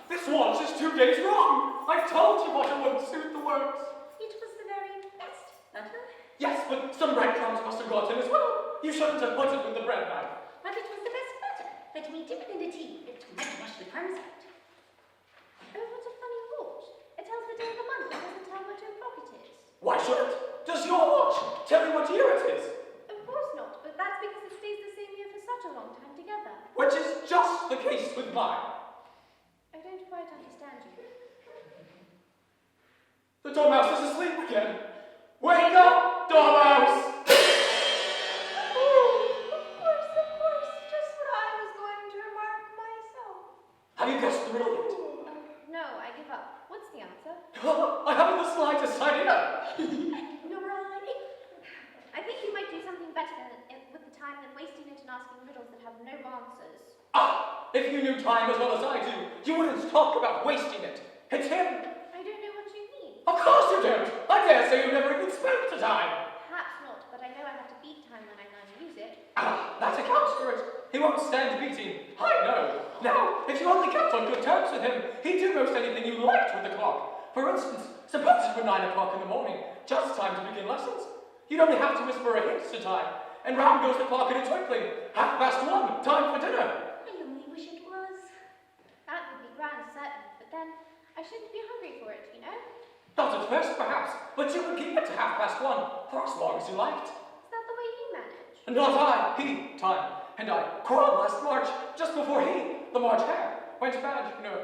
This watch is 2 days wrong. I told you butter wouldn't suit the works. It was the very best butter. Yes, but some breadcrumbs must have got in as well. You shouldn't have put it with the bread knife. But it was the best butter. Let me dip it into tea. It might wash the crumbs out. Oh, what a funny watch. It tells the day of the month, it doesn't tell what o'clock it is. Why should it? Does your watch tell you what year it is? Of course not, but that's because it stays the same year for such a long time together. Which is just the case with mine. I don't quite understand you. The dormouse is asleep again. Wake up, dormouse! Of course, just what I was going to remark myself. Have you guessed the riddle yet? No, I give up. What's the answer? I haven't the slightest idea. Nor I. I think you might do something better with the time than wasting it and asking riddles that have no answers. Ah, if you knew time as well as I do, you wouldn't talk about wasting it. It's him. I don't know what you mean. Of course you don't. I dare say you never even spent the time. Perhaps not, but I know I have to beat time when I learn to use it. Ah, that accounts for it. He won't stand beating. I know. Now, if you only kept on good terms with him, he'd do most anything you liked with the clock. For instance, suppose it were 9 o'clock in the morning, just time to begin lessons. You'd only have to whisper a hint to time, and round goes the clock in a twinkling. 1:30, time for dinner. I only wish it was. That would be grand, certainly, but then I shouldn't be hungry for it, you know? Not at first, perhaps, but you could keep it to 1:30, for as long as you liked. Is that the way you manage? Not I, he, time. And I quarreled last March, just before he, the March hare, went bad, you know.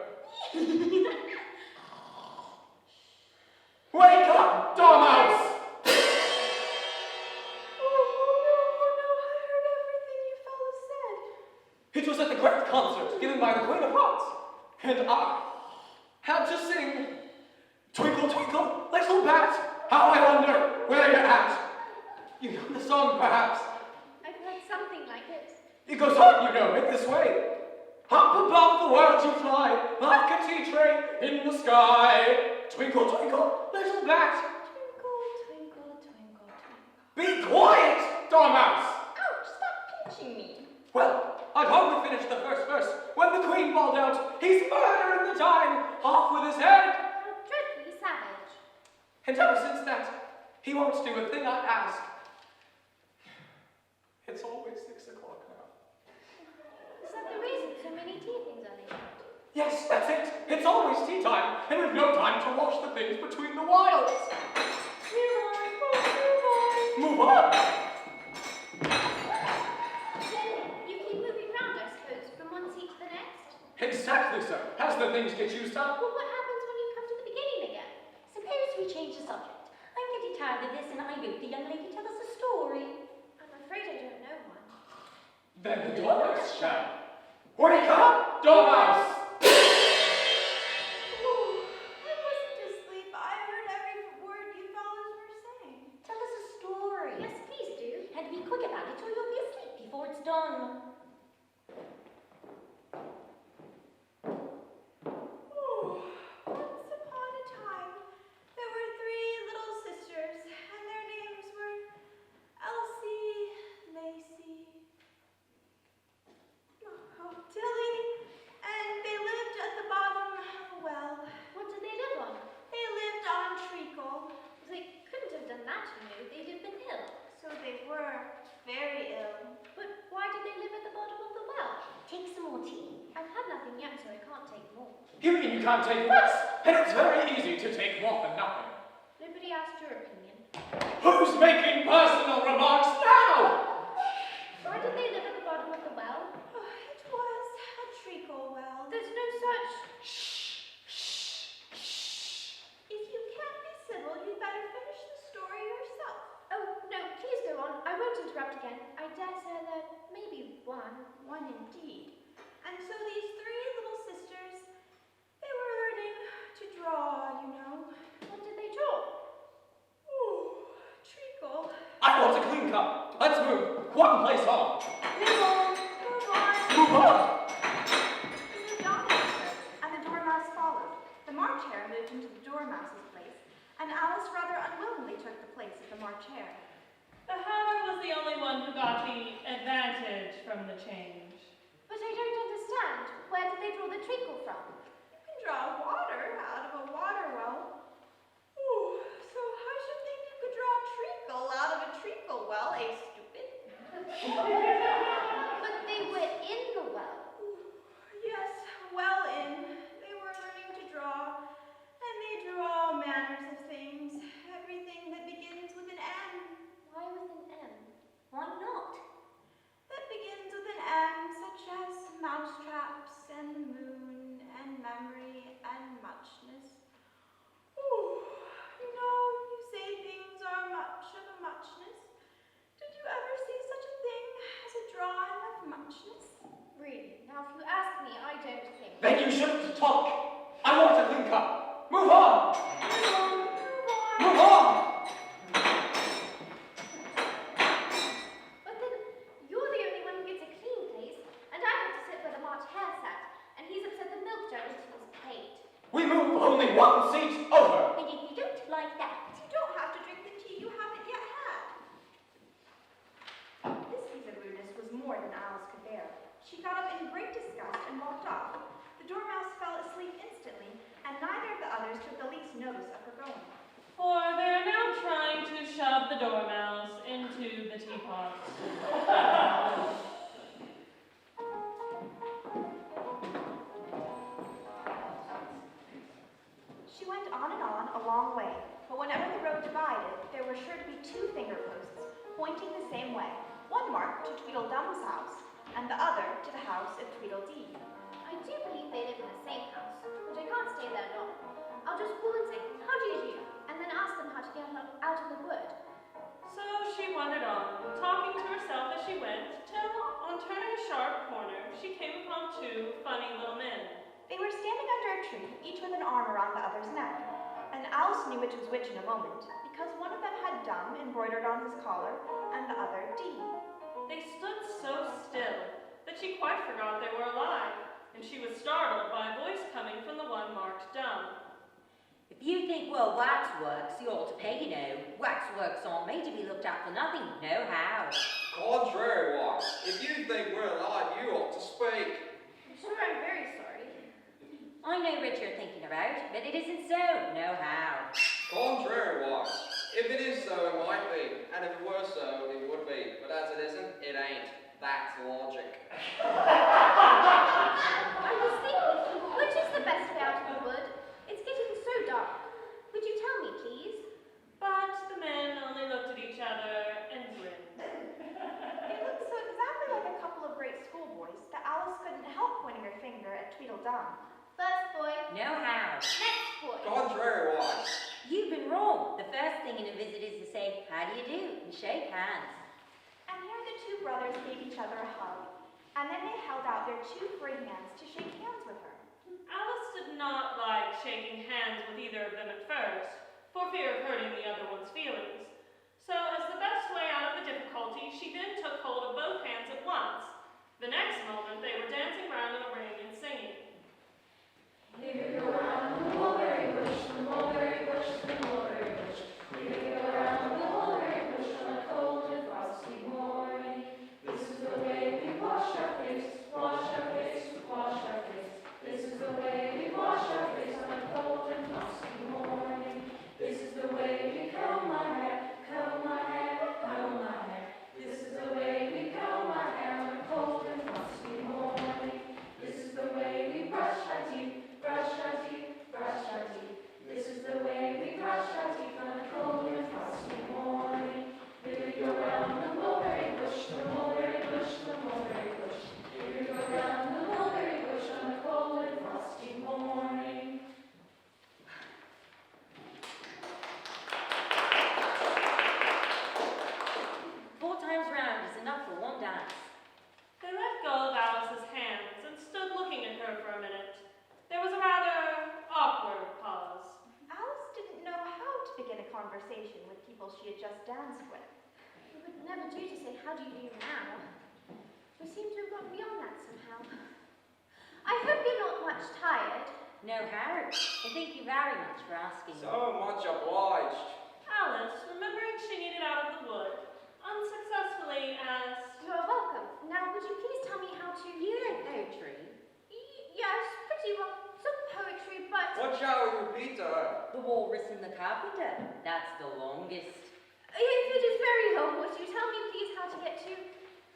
Wake up, dormouse! It was at the great concert given by the Queen of Hearts, and I had to sing, Twinkle, twinkle, little bat, how I wonder where you're at. You know the song, perhaps. I've heard something like it. It goes on, you know, in this way. Up above the world you fly, like a tea tray in the sky. Twinkle, twinkle, little bat. Twinkle, twinkle, twinkle, twinkle. Be quiet, dormouse. Ouch, stop pinching me. Well, I'd hardly finished the first verse when the Queen bawled out, he's murdering the time, off with his head. How dreadfully savage. And ever since that, he won't do a thing I ask. It's always 6 o'clock now. Is that the reason so many tea things are laid out? Yes, that's it. It's always tea time, and we've no time to wash the things between the whiles. Move on. You keep moving round, I suppose, from one seat to the next? Exactly so. As the things get used up. Well, what happens when you come to the beginning again? Suppose we change the subject. I'm getting tired of this and I hope the young lady tell us a story. I'm afraid I don't know one. Then the dormouse shall. Wake up, dormouse! Oh, I wasn't asleep. I heard every word you fellows were saying. Tell us a story. Yes, please do. And be quick about it or you'll be asleep before it's done. Once upon a time, there were 3 little sisters, and their names were Elsie, Lacey, Tilly, and they lived at the bottom of a well. What did they live on? They lived on treacle, They couldn't have done that, you know. They'd have been ill. so they were very ill. But why did they live at the bottom of the well? Take some more tea. I've had nothing yet, so I can't take more. You mean you can't take less? And it's very easy to take more than nothing. Nobody asked your opinion. Who's making personal remarks now? Why did they live at the bottom of the well? It was a treacle well. There's no such... If you can't be civil, you'd better finish the story yourself. Oh, no, please go on. I won't interrupt again. I dare say there may be one. One indeed. And so these 3 little sisters, they were learning to draw, you know. What did they draw? Ooh, treacle. I want a clean cup. Let's move. One place on. Move on. Move on. They moved on at first, and the dormouse followed. The March hare moved into the dormouse's place, and Alice rather unwillingly took the place of the March hare. The hatter was the only one who got the advantage from the change. But I don't understand. Where did they draw the treacle from? You can draw water out of a water well. Ooh, so I should think you could draw treacle out of a treacle well, eh, stupid? But they were in the well. Yes, well in. They were learning to draw, and they drew all manners of things. Everything that begins with an M. Why with an M? Why not? That begins with an M, such as mousetraps and the moon and memory and muchness. Ooh, you know, you say things are much of a muchness. Did you ever see such a thing as a drawing of muchness? Really? Now, if you ask me, I don't think. Then you shouldn't talk. I want to think up. Move on. Move on. But then, you're the only one who gets a clean place, and I have to sit where the March Hare sat, and he's upset the milk jug until he's paid. We move only one seat over. And if you don't like that, You don't have to drink the tea you haven't yet had. This piece of rudeness was more than Alice could bear. She got up in great disgust and walked off. The dormouse fell asleep instantly, and neither of the others took the least notice of her going. For they are now trying to shove the dormouse into the teapot. She went on and on a long way, but whenever the road divided, there were sure to be two finger posts pointing the same way, one marked to Tweedledum's house, and the other to the house of Tweedledee. I do believe they live in the same house, but I can't stay there long. I'll just call and say, how do you do? And then ask them how to get out of the wood. So she wandered on, talking to herself as she went, till, on turning a sharp corner, she came upon two funny little men. They were standing under a tree, each with an arm around the other's neck, and Alice knew which was which in a moment, because one of them had Dumb embroidered on his collar, and the other D. They stood so still that she quite forgot they were alive, and she was startled by a voice coming from the one marked Dumb. If you think we're waxworks, you ought to pay, you know. Waxworks aren't made to be looked at for nothing, no how. Contrariwise, if you think we're alive, you ought to speak. I'm sure I'm very sorry. I know what you're thinking about, but it isn't so, no how. Contrariwise, if it is so, it might be, and if it were so, it would be, but as it isn't, it ain't. That's logic. I was thinking, which is the best way out of the wood? It's getting so dark. Would you tell me, please? But the men only looked at each other and grinned. They looked so exactly like a couple of great schoolboys that Alice couldn't help pointing her finger at Tweedledum. First boy, No how. next boy. Contrariwise. You've been wrong. The first thing in a visit is to say, how do you do, and shake hands. And here the two brothers gave each other a hug, and then they held out their two great hands to shake hands with her. Alice did not like shaking hands with either of them at first, for fear of hurting the other one's feelings. So as the best way out of the difficulty, she then took hold of both hands at once. The next moment, they were dancing round in a ring and singing. Here we go round the mulberry bush, the mulberry bush, the mulberry bush. Here we go round the mulberry bush on a cold and frosty morning. This is the way we wash our face, wash our face, wash our face. This is the way we wash our face on a cold and frosty morning. This is the way we comb our hair, comb our hair, comb our hair. This is the way we comb our hair on a cold and frosty morning. This is the way we brush our teeth, brush our teeth, brush our teeth. This is the way we brush our teeth on a cold and frosty morning. Here we go round the mulberry bush, the mulberry bush, the mulberry bush. Here we go round the mulberry bush on a cold and frosty morning. 4 times round is enough for one dance. They let go of Alice's hands and stood looking at her for a minute. There was a rather awkward pause. Alice didn't know how to begin a conversation with people she had just danced with. It would never do to say, how do you do now? We seem to have got beyond that somehow. I hope you're not much tired. No how. Thank you very much for asking. So much obliged. Alice, remembering she needed out of the wood, Now, would you please tell me how to... You don't know, Tree. Yes, pretty well. Some poetry, but... What shall we repeat to her? The Walrus and the Carpenter. That's the longest. If it is very long, would you tell me, please, how to get to...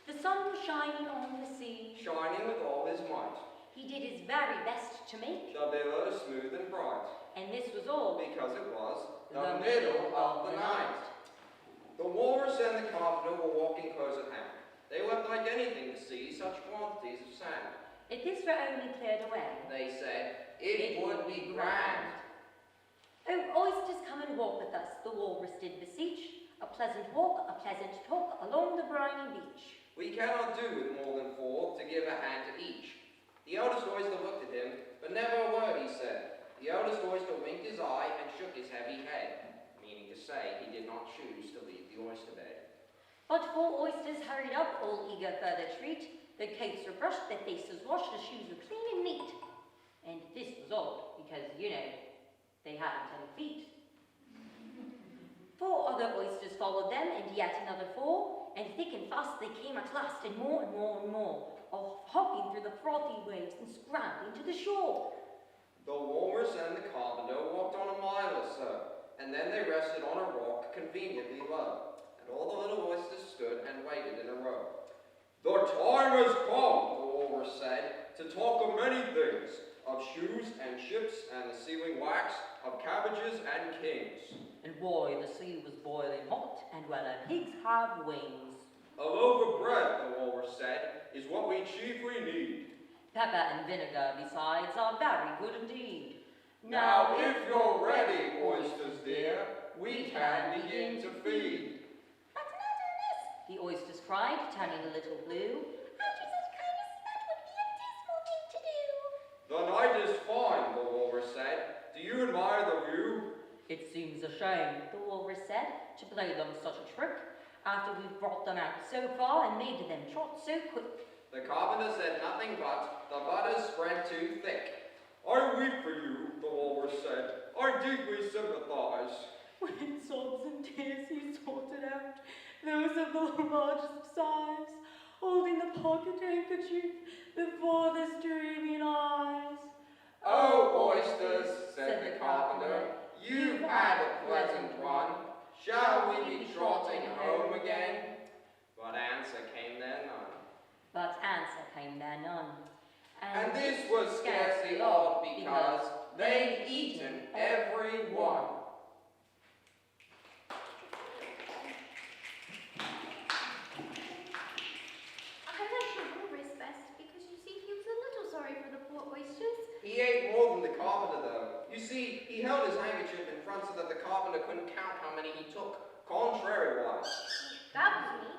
The sun was shining on the sea. Shining with all his might. He did his very best to make, The billows smooth and bright. and this was all Because it was the middle of the night. The Walrus and the Carpenter were walking close at hand. They wept like anything to see such quantities of sand. If this were only cleared away, They said, it would be grand. Oh, oysters, come and walk with us, the Walrus did beseech. A pleasant walk, a pleasant talk, along the briny beach. We cannot do with more than 4 to give a hand to each. The eldest oyster looked at him, but never a word he said. The eldest oyster winked his eye and shook his heavy head, meaning to say he did not choose to leave the oyster bed. But 4 oysters hurried up, all eager for their treat. Their coats were brushed, their faces washed, their shoes were clean and neat. And this was odd, because, you know, they hadn't any feet. 4 other oysters followed them, and yet another 4, and thick and fast they came at last, and more and more and more, all hopping through the frothy waves and scrambling to the shore. The Walrus and the Carpenter walked on a mile or so, and then they rested on a rock conveniently low, and all the little oysters stood and waited in a row. The time has come, the Walrus said, to talk of many things, of shoes and ships and the sealing wax, of cabbages and kings. And why the sea was boiling hot, and whether pigs have wings. A loaf of bread, the Walrus said, is what we chiefly need. Pepper and vinegar, besides, are very good indeed. Now, if you're ready, oysters dear, we can begin to feed. But not unless, the oysters cried, turning a little blue. After such kindness, that would be a dismal thing to do. The night is fine, the Walrus said. Do you admire the view? It seems a shame, the Walrus said, to play them such a trick, after we've brought them out so far and made them trot so quick. The Carpenter said nothing but, the butter's spread too thick. I weep for you, the Walrus said. I deeply sympathize. With sobs and tears he sorted out those of the largest size, holding the pocket handkerchief before the streaming eyes. Oh, oysters, said the Carpenter, you've had a pleasant run. Shall we be trotting home again? But answer came there none. But answer came there none. And this was scarcely odd because they'd eaten every one. I like the Walrus best because you see he was a little sorry for the poor oysters. He ate more than the Carpenter, though. You see, he held his handkerchief in front so that the Carpenter couldn't count how many he took, contrariwise. That was me.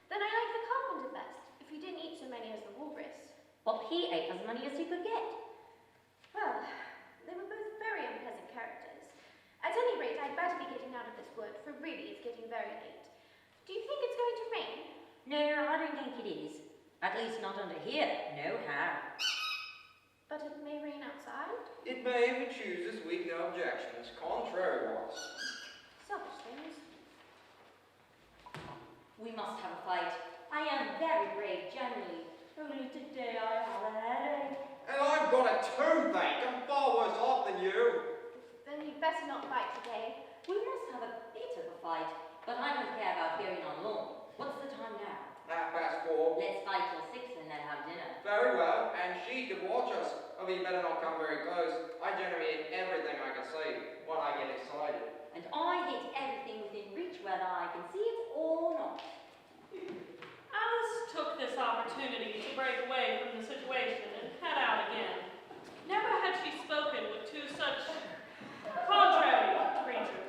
Then I like the Carpenter best if he didn't eat so many as the Walrus. But he ate as many as he could get. Well, they were both very unpleasant characters. At any rate, I'd better be getting out of this wood, for really it's getting very late. Do you think it's going to rain? No, I don't think it is. At least not under here. No how. But it may rain outside? It may if it chooses, we've no objections, contrariwise. Such things. We must have a fight. I am very brave generally. Only today I have a headache. And I've got a toothache. I'm far worse off than you. Then you'd better not fight today. We must have a bit of a fight, but I don't care about hearing on long. What's the time now? 4:30. Let's fight till 6 and then have dinner. Very well, and she could watch us. Oh, you better not come very close. I generally hit everything I can see when I get excited. And I hit everything within reach, whether I can see it or not. Alice took this opportunity to break away from the situation and head out again. Never had she spoken with 2 such contrary creatures.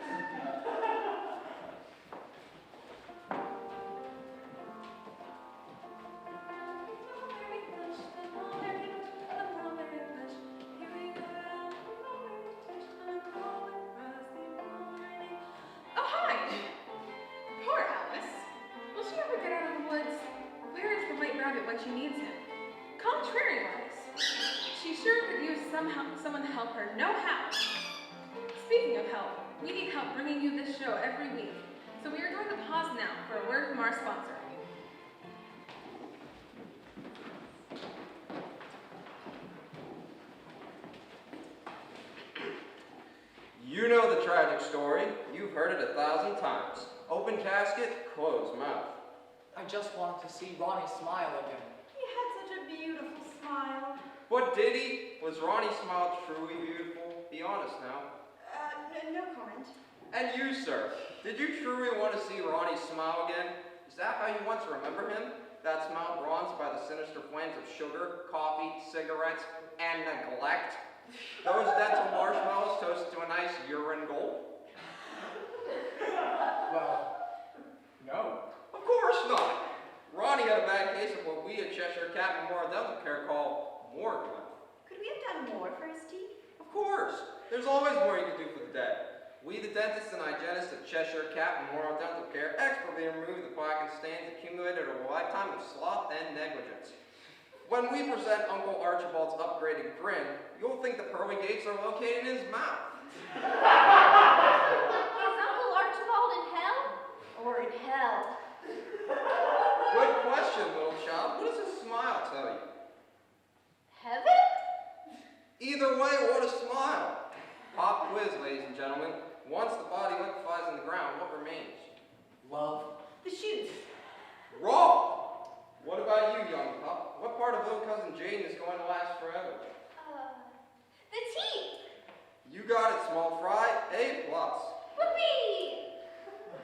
Oh, hi! Poor Alice. Will she ever get out of the woods? Where is the white rabbit when she needs him? Contrariwise, she sure could use someone to help her know how. Speaking of help, we need help bringing you this show every week. So we are going to pause now for a word from our sponsor. story. You've heard it 1,000 times. Open casket, closed mouth. I just wanted to see Ronnie smile again. He had such a beautiful smile. What did he? Was Ronnie's smile truly beautiful? Be honest now. No comment. And you, sir, did you truly want to see Ronnie smile again? Is that how you want to remember him? That smile bronzed by the sinister flames of sugar, coffee, cigarettes, and neglect? Those dental marshmallows toasted to a nice urine gold? Well, no. Of course not. Ronnie had a bad case of what we at Cheshire Cat Memorial Dental Care call Wonderland. Could we have done more for his teeth? Of course. There's always more you can do for the dead. We, the dentists and hygienists at Cheshire Cat Memorial Dental Care, expertly remove the plaque and stains accumulated over a lifetime of sloth and negligence. When we present Uncle Archibald's upgraded grin, you'll think the pearly gates are located in his mouth. Is Uncle Archibald in hell? Or in hell? Good question, little child. What does his smile tell you? Heaven? Either way, what a smile. Pop quiz, ladies and gentlemen. Once the body liquefies in the ground, what remains? Love. The shoes. Wrong! What about you, young pup? What part of little cousin Jaden is going to last forever? The teeth! You got it, small fry. A+. Whoopee!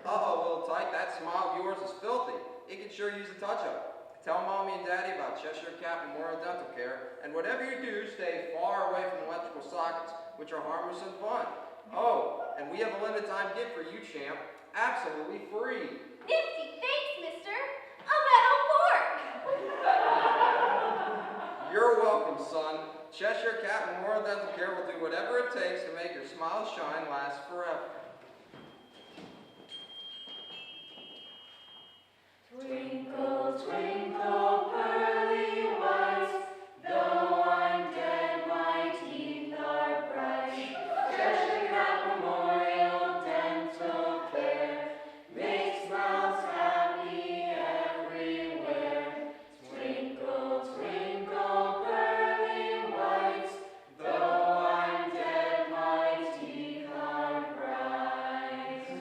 Uh-oh, little tyke, that smile of yours is filthy. It could sure use a touch-up. Tell Mommy and Daddy about Cheshire Cat Memorial Dental Care, and whatever you do, stay far away from electrical sockets, which are harmless and fun. Oh, and we have a limited time gift for you, champ. Absolutely free. Nifty, thanks, mister. A metal fork! You're welcome, son. Cheshire Cat Memorial Dental Care will do whatever it takes to make your smile shine last forever. Twinkle, twinkle, pearly whites, though I'm dead, my teeth are bright. Cheshire Cat Memorial Dental Care makes mouths happy everywhere. Twinkle, twinkle, pearly whites, though I'm dead, my teeth are bright.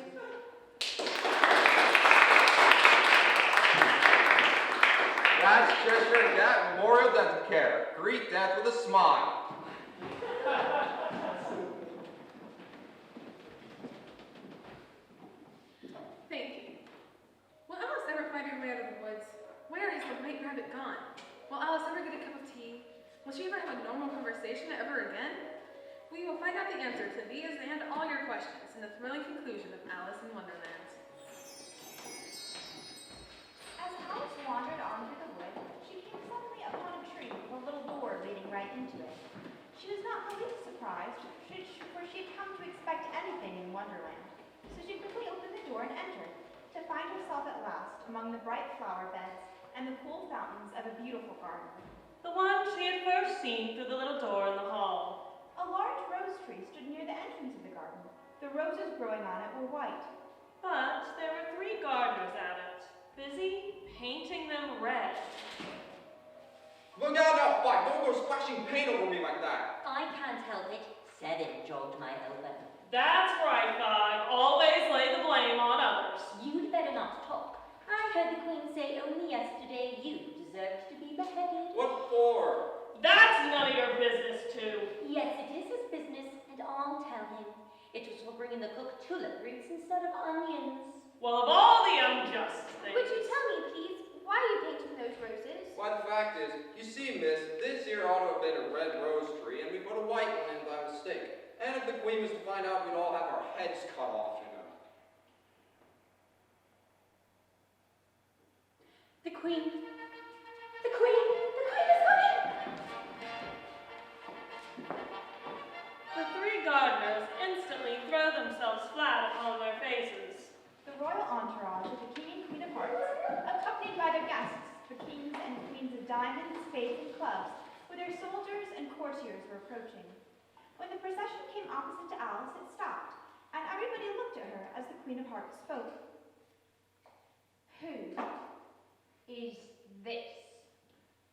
That's Cheshire Cat Memorial Dental Care. Greet death with a smile. Thank you. Will Alice ever find her way out of the woods? Where is the white rabbit gone? Will Alice ever get a cup of tea? Will she ever have a normal conversation ever again? We will find out the answer to these and all your questions in the thrilling conclusion of Alice in Wonderland. As Alice wandered on through the wood, she came suddenly upon a tree with a little door leading right into it. She was not in the least surprised, for she had come to expect anything in Wonderland. So she quickly opened the door and entered, to find herself at last among the bright flower beds and the cool fountains of a beautiful garden. The one she had first seen through the little door in the hall. A large rose tree stood near the entrance of the garden. The roses growing on it were white. But there were 3 gardeners at it, busy painting them red. Look out now, Five. Don't go splashing paint over me like that. I can't help it. 7 jogged my elbow. That's right, Five. Always lay the blame on others. You'd better not talk. I heard the Queen say only yesterday you deserved to be beheaded. What for? That's none of your business, too. Yes, it is his business, and I'll tell him. It was for bringing the cook tulip roots instead of onions. Well, of all the unjust things. Would you tell me, please, why are you painting those roses? Why, the fact is, you see, miss, this here ought to have been a red rose tree, and we put a white one in by mistake. And if the Queen was to find out, we'd all have our heads cut off, you know. The Queen is coming! The 3 gardeners instantly throw themselves flat upon their faces. The royal entourage of the King and Queen of Hearts, accompanied by their guests, the kings and queens of diamonds, spades, and clubs, with their soldiers and courtiers were approaching. When the procession came opposite to Alice, it stopped, and everybody looked at her as the Queen of Hearts spoke. Who is this?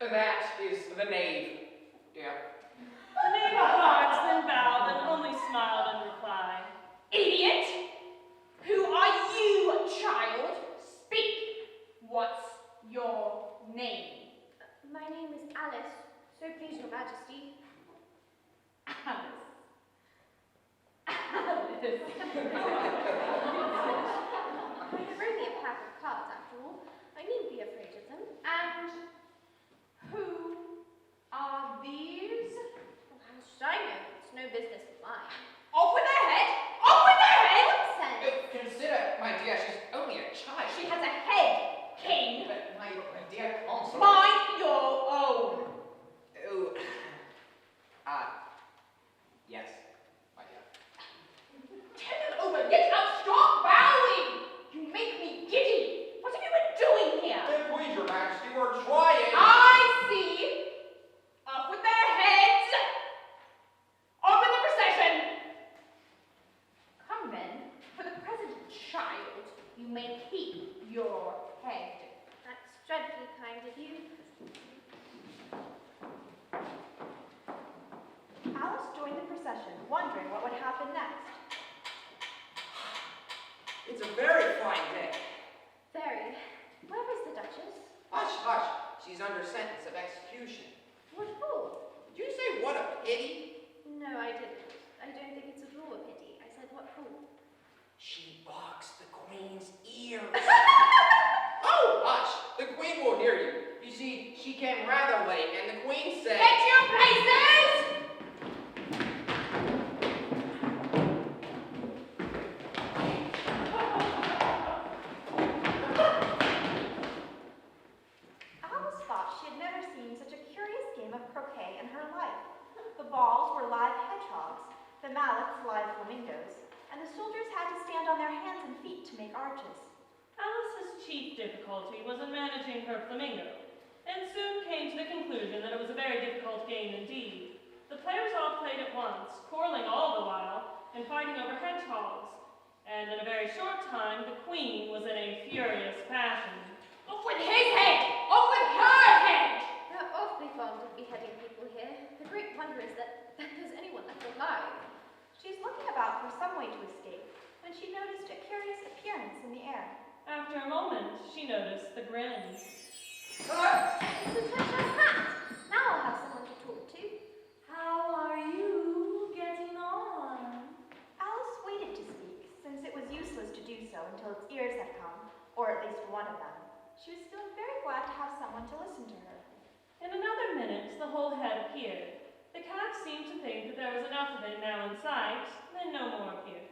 That is the knave, dear. The Knave of Hearts then bowed and only smiled in reply. Idiot! Majesty. Alice. They're only a pack of cards, after all. I needn't be afraid of them. And who are these? Well, how should I know? It's no business of mine. Off with their head! Off with their head! Nonsense! Consider, my dear, she's only a child. She has a head, King. But my dear consort. Mind your own. Oh. Yes, my dear. Turn it over, get up, stop bowing! You make me giddy. What have you been doing here? Please, Your Majesty, we're trying. I see. Off with their heads. Open the procession. Come then, for the present, child, you may keep your head. That's dreadfully kind of you. Alice joined the procession, wondering what would happen next. It's a very fine day. Very. Where is the Duchess? Hush, hush. She's under sentence of execution. What for? Did you say what a pity? No, I didn't. I don't think it's at all a pity. I said what for? She boxed the Queen's ears. Oh, hush. The Queen will hear you. You see, she came rather late, and the Queen said... Get your places! Alice thought she had never seen such a curious game of croquet in her life. The balls were live hedgehogs, the mallets live flamingos, and the soldiers had to stand on their hands and feet to make arches. Alice's chief difficulty was in managing her flamingo, and soon came to the conclusion that it was a very difficult game indeed. The players all played at once, quarreling all the while, and fighting over hedgehogs. And in a very short time, the Queen was in a furious passion. Off with his head! Off with her head! They're awfully fond of beheading people here. The great wonder is that there's anyone left alive. She's looking about for some way to escape when she noticed a curious appearance in the air. After a moment, she noticed the grin. It's the Cheshire Cat. Now I'll have someone to talk to. How are you getting on? Alice waited to speak, since it was useless to do so until its ears had come, or at least one of them. She was feeling very glad to have someone to listen to her. In another minute, the whole head appeared. The cat seemed to think that there was enough of it now in sight, then no more appeared.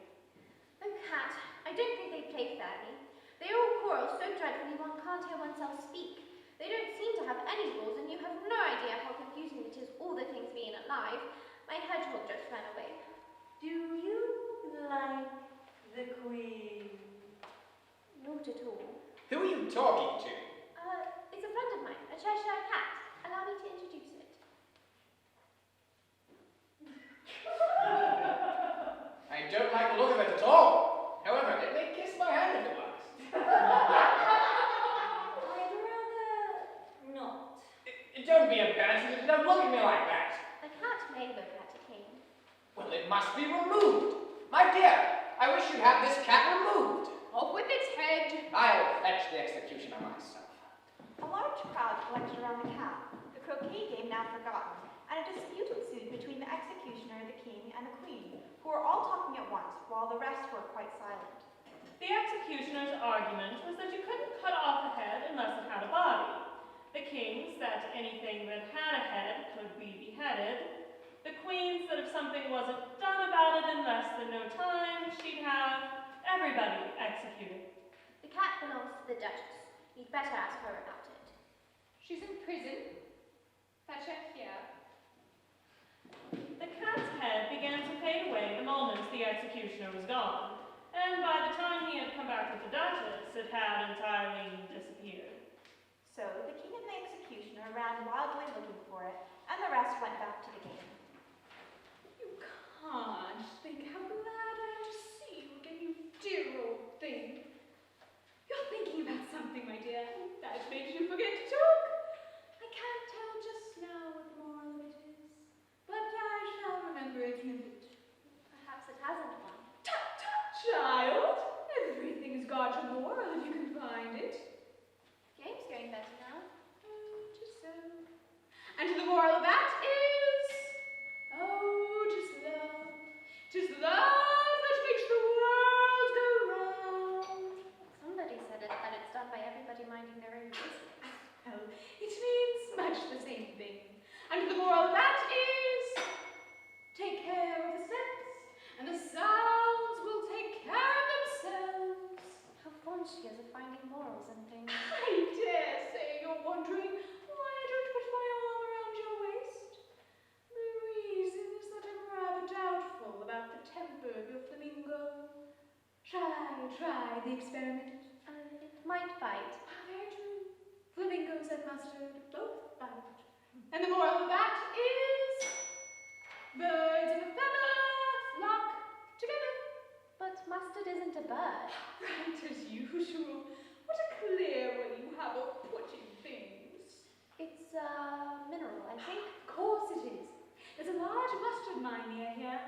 The cat. I don't think they play fairly. They all quarrel so dreadfully one can't hear oneself speak. They don't seem to have any rules, and you have no idea how confusing it is, all the things being alive. My hedgehog just ran away. Do you like the Queen? Not at all. Who are you talking to? It's a friend of mine, a Cheshire Cat. Allow me to introduce it. I don't like the look of it at all. However, it may kiss my hand if it likes. I'd rather not. Don't be embarrassed. Don't look at me like that. The cat may look at a king. Well, it must be removed. My dear, I wish you'd have this cat removed. Off with its head! I'll fetch the executioner myself. A large crowd collected around the cat, the croquet game now forgotten, and a dispute ensued between the executioner, the king, and the queen, who were all talking at once, while the rest were quite silent. The executioner's argument was that you couldn't cut off a head unless it had a body. The king's that anything that had a head could be beheaded. The queen's that if something wasn't done about it in less than no time, she'd have everybody executed. The cat belongs to the Duchess. You'd better ask her about it. She's in prison. Fetch her here. The cat's head began to fade away the moment the executioner was gone, and by the time he had come back with the Duchess, it had entirely disappeared. So the king and the executioner ran wildly looking for it, and the rest went back to the game. You can't think how glad I am to see you again, you dear old thing. You're thinking about something, my dear. That makes you forget to talk. I can't tell just now what the moral of it is, but I shall remember it in a bit. Perhaps it hasn't one. Tut, tut, child. Everything's got a moral if you can find it. Game's going better now. Just so. And the moral of that is try the experiment? It might bite. Very true. Flamingos and mustard both bite. And the moral of that is, birds of a feather flock together. But mustard isn't a bird. Right as usual. What a clear way you have of putting things. It's a mineral, I think. Of course it is. There's a large mustard mine near here.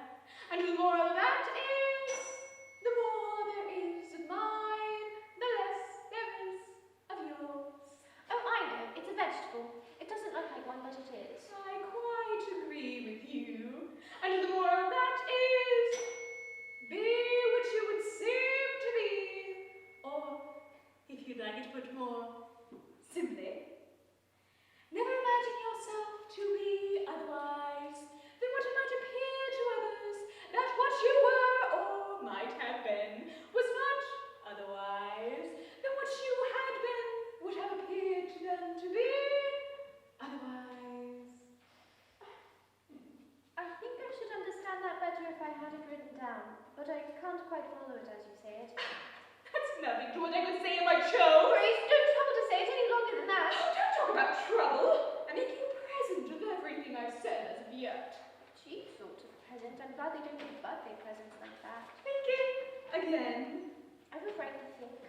And the moral of that is, the more there is of mine, the less there is of yours. Oh, I know. It's a vegetable. It doesn't look like one, but it is. I quite agree with you. And the moral of that is, be what you would seem to be. Or, if you'd like it to put more simply, never imagine yourself to be otherwise than what it might appear to others, that what you were or might have been was not otherwise than what you had been would have appeared to them to be otherwise. I think I should understand that better if I had it written down, but I can't quite follow it as you say it. That's nothing to what I could say in my show. Grace, don't trouble to say it any longer than that. Oh, don't talk about trouble. I make you a present of everything I've said as of yet. Cheap sort of present. I'm glad they don't give birthday presents like that. Thinking again. I'm afraid to think.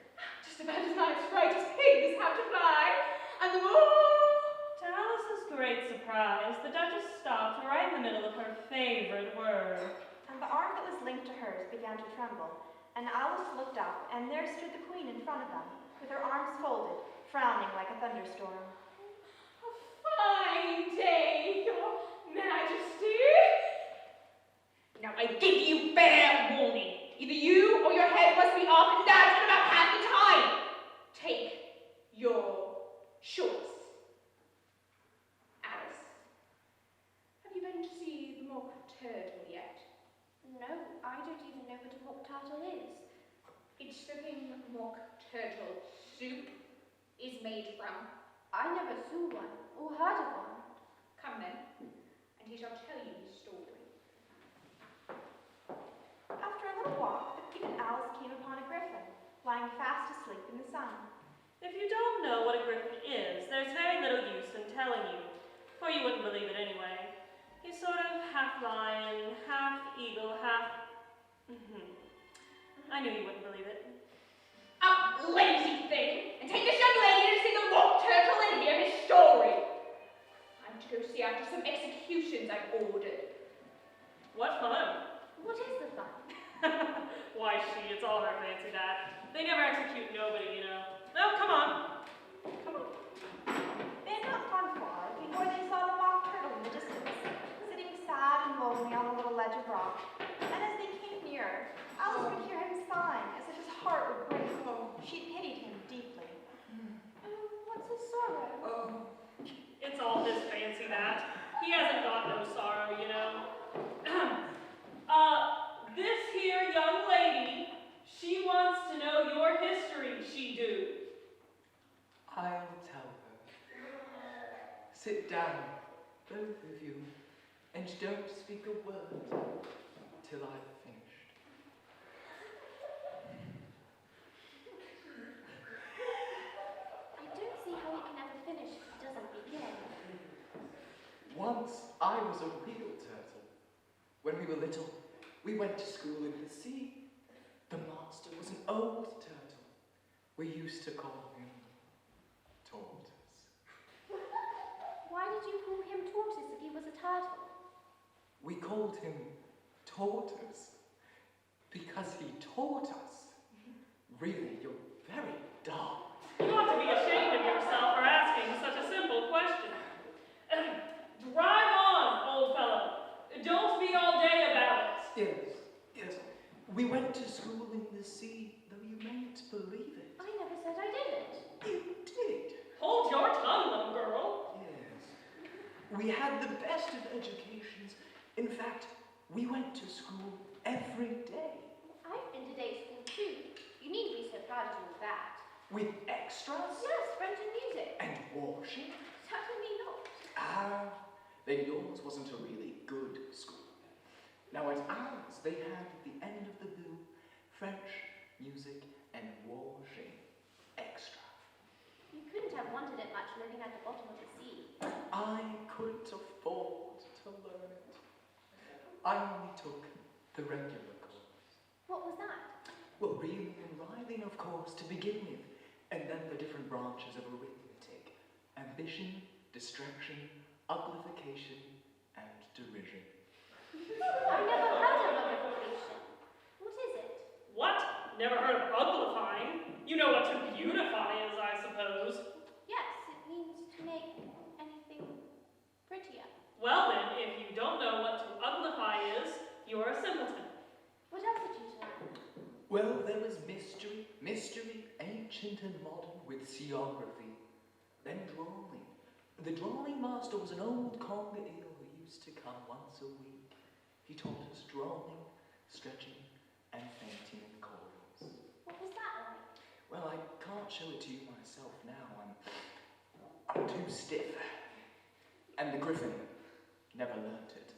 Just about as much right as pigs have to fly. And the more... To Alice's great surprise, the Duchess stopped right in the middle of her favorite word. And the arm that was linked to hers began to tremble, and Alice looked up, and there stood the Queen in front of them, with her arms folded, frowning like a thunderstorm. A fine day, Your Majesty. Now I give you fair warning. Either you or your head must be off and down in about half the time. Take your choice. Alice, have you been to see the mock turtle yet? No, I don't even know what a mock turtle is. It's the thing mock turtle soup is made from. I never saw one, or heard of one. Come then, and he shall tell you his story. After a little walk, the Queen and Alice came upon a griffin, lying fast asleep in the sun. If you don't know what a griffin is, there's very little use in telling you, for you wouldn't believe it anyway. He's sort of half lion, half eagle, half... I knew you wouldn't believe it. Up, lazy thing, and take this young lady to see the mock turtle and hear his story. I'm to go see after some executions I've ordered. What fun! What is the fun? Why, it's all her fancy, that. They never execute nobody, you know. No, come on. Come on. They had not gone far before they saw the mock turtle in the distance, sitting sad and lonely on a little ledge of rock. And as they came nearer, Alice could hear him sighing as if his heart would break. She pitied him deeply. What's his sorrow? It's all his fancy, that. He hasn't got no sorrow, you know. This here young lady, she wants to know your history, she do. I'll tell her. Sit down, both of you, and don't speak a word till I've finished. I don't see how he can ever finish if he doesn't begin. Once I was a real turtle. When we were little, we went to school in the sea. The master was an old turtle. We used to call him Tortoise. Why did you call him Tortoise if he was a turtle? We called him Tortoise because he taught us. Really, you're very dull. You ought to be ashamed of yourself for asking such a simple question. Drive on, old fellow. Don't be all day about it. Yes. We went to school in the sea, though you mayn't believe it. I never said I didn't. You did. Hold your tongue, little girl. Yes. We had the best of educations. In fact, we went to school every day. I've been to day school too. You needn't be so proud of all that. With extras? Yes, French and music. And washing? Certainly not. Then yours wasn't a really good school. Now at ours, they had at the end of the bill French, music, and washing. Extra. You couldn't have wanted it much living at the bottom of the sea. I couldn't afford to learn it. I only took the regular course. What was that? Well, reading and writing, of course, to begin with, and then the different branches of arithmetic. Ambition, distraction, uglification, and derision. I never heard of uglification. What is it? What? Never heard of uglifying? You know what to beautify is, I suppose. Yes, it means to make anything prettier. Well then, if you don't know what to uglify is, you're a simpleton. What else did you learn? Well, there was mystery, ancient and modern, with seography. Then drawing. The drawing master was an old conger eel who used to come once a week. He taught us drawing, stretching, and fainting in corridors. What was that like? Well, I can't show it to you myself now. I'm too stiff. And the griffin never learnt it.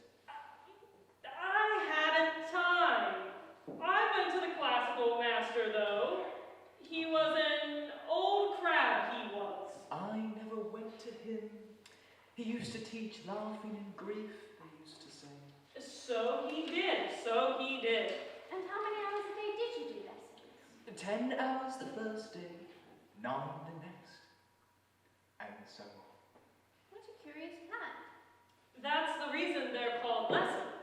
I hadn't time. I've been to the classical master, though. He was an old crab, he was. I never went to him. He used to teach laughing and grief, they used to say. So he did, so he did. And how many hours a day did you do lessons? 10 hours the first day, 9 the next, and so on. What a curious plan. That's the reason they're called lessons,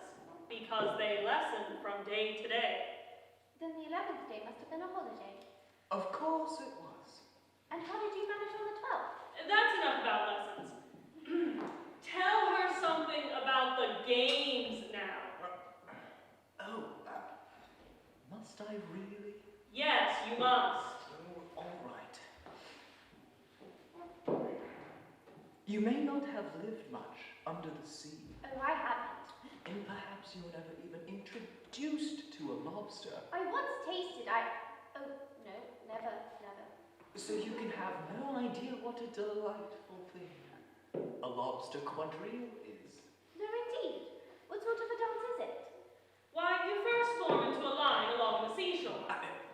because they lesson from day to day. Then the 11th day must have been a holiday. Of course it was. And how did you manage on the 12th? That's enough about lessons. Tell her something about the games now. Must I really? Yes, you must. Oh, all right. You may not have lived much under the sea, Oh, I haven't. and perhaps you were never even introduced to a lobster, I once tasted, Oh, no, never. so you can have no idea what a delightful thing a lobster quadrille is. No, indeed. What sort of a dance is it? Why, you first form into a line along the seashore.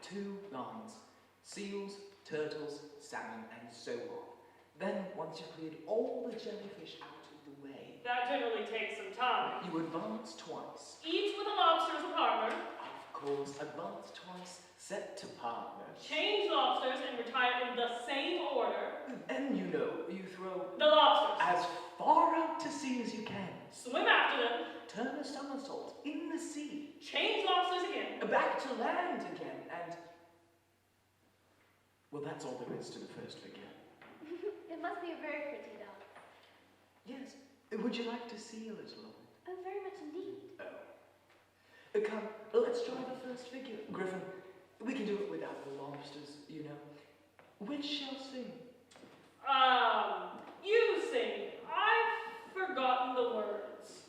2 lines. Seals, turtles, salmon, and so on. Then, once you've cleared all the jellyfish out of the way, That generally takes some time. you advance twice. Each with a lobster as a partner. Of course, advance twice, set to partners. Change lobsters and retire in the same order. Then, you throw The lobsters. as far out to sea as you can. Swim after them. Turn a somersault in the sea. Change lobsters again. Back to land again, and... Well, that's all there is to the first figure. It must be a very pretty dance. Yes. Would you like to see a little of it? Oh, very much indeed. Come, let's try the first figure. Griffin, we can do it without the lobsters, you know. Which shall sing? You sing. I've forgotten the words.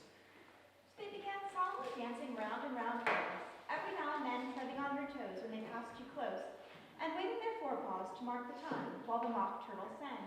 They began solemnly dancing round and round corners, every now and then treading on their toes when they passed too close, and waving their forepaws to mark the time while the mock turtle sang.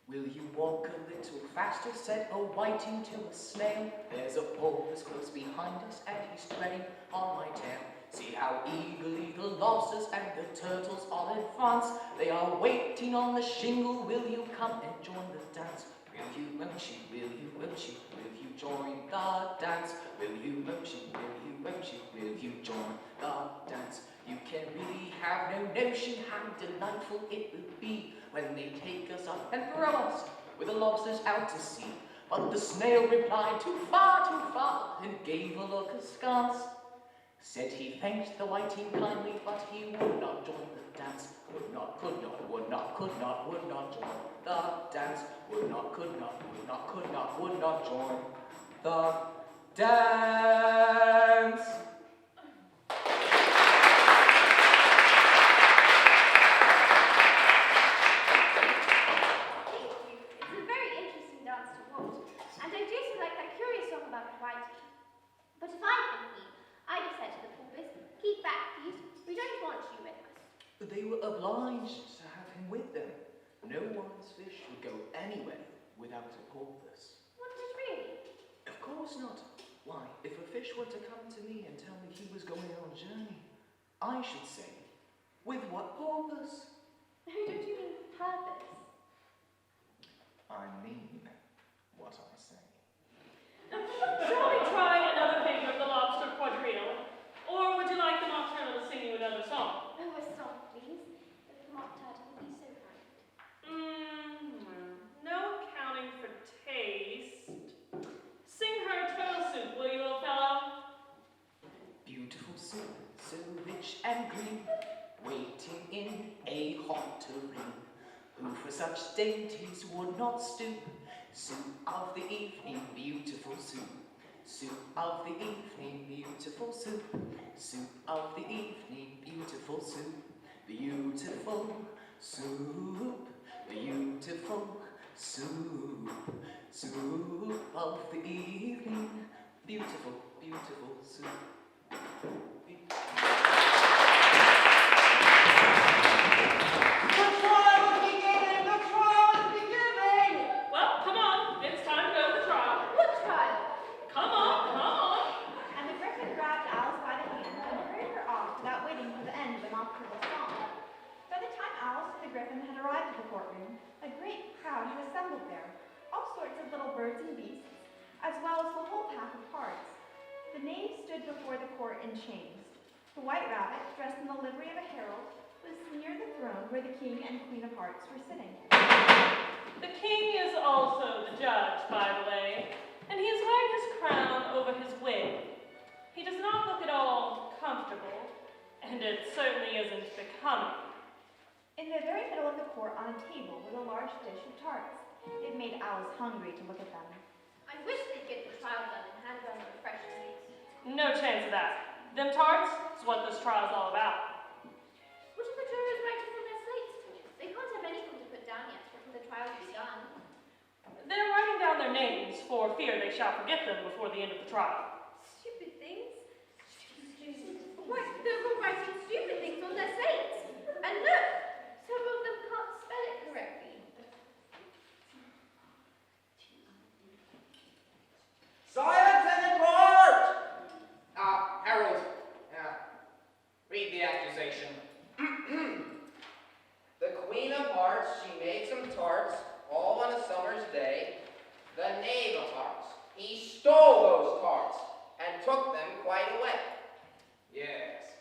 Will you walk a little faster, said a whiting to a snail. There's a porpoise close behind us, and he's treading on my tail. See how eagerly the lobsters and the turtles all advance. They are waiting on the shingle. Will you come and join the dance? Will you, won't you, will you, won't you, will you join the dance? Will you, won't you, will you, won't you, will you join the dance? You can really have no notion how delightful it will be when they take us up and throw us with the lobsters out to sea. But the snail replied, too far, and gave a look askance. Said he thanked the whiting kindly, but he would not join the dance. Would not, could not, would not, could not, would not join the dance. Would not, could not, would not, could not, would not join the dance. It's a very interesting dance to watch, and I do so like that curious song about writing. But if I'd been queen, I'd have said to the porpoise, keep back, please, we don't want you with us. They were obliged to have him with them. No wise fish would go anywhere without a porpoise. Wouldn't it really? Of course not. Why, if a fish were to come to me and tell me he was going on a journey, I should say, With what purpose? Don't you mean purpose? I mean what I say. Shall we try another figure of the lobster quadrille? Or would you like the mock turtle to sing you another song? Oh, a song, please. The mock turtle would be so kind. No accounting for taste. Sing her turtle soup, will you, old fellow? Beautiful soup, so rich and green, waiting in a hot tureen. Who for such dainties would not stoop? Soup of the evening, beautiful soup. Soup of the evening, beautiful soup. Soup of the evening, beautiful soup. Beautiful soup, beautiful soup. Soup of the evening, beautiful, beautiful soup. Well, come on, it's time to go to the trial. What trial? Come on. And the griffin grabbed Alice by the hand and hurried her off without waiting for the end of the mock turtle song. By the time Alice and the griffin had arrived at the courtroom, a great crowd had assembled there, all sorts of little birds and beasts, as well as the whole pack of hearts. The knaves stood before the court in chains. The white rabbit, dressed in the livery of a herald, was near the throne where the king and queen of hearts were sitting. The king is also the judge, by the way, and he is wearing his crown over his wig. He does not look at all comfortable, and it certainly isn't becoming. In the very middle of the court on a table was a large dish of tarts. It made Alice hungry to look at them. I wish they'd get the trial done and hand down the refreshments. No chance of that. Them tarts is what this trial's all about. What are the jurors writing on their slates for? They can't have anything to put down yet before the trial is done. They're writing down their names for fear they shall forget them before the end of the trial. Stupid things? Why, they're all writing stupid things on their slates. And look, several of them can't spell it correctly. Silence in the court! Harold, read the accusation. The Queen of Hearts, she made some tarts, all on a summer's day. The Knave of Hearts, he stole those tarts, and took them quite away. Yes.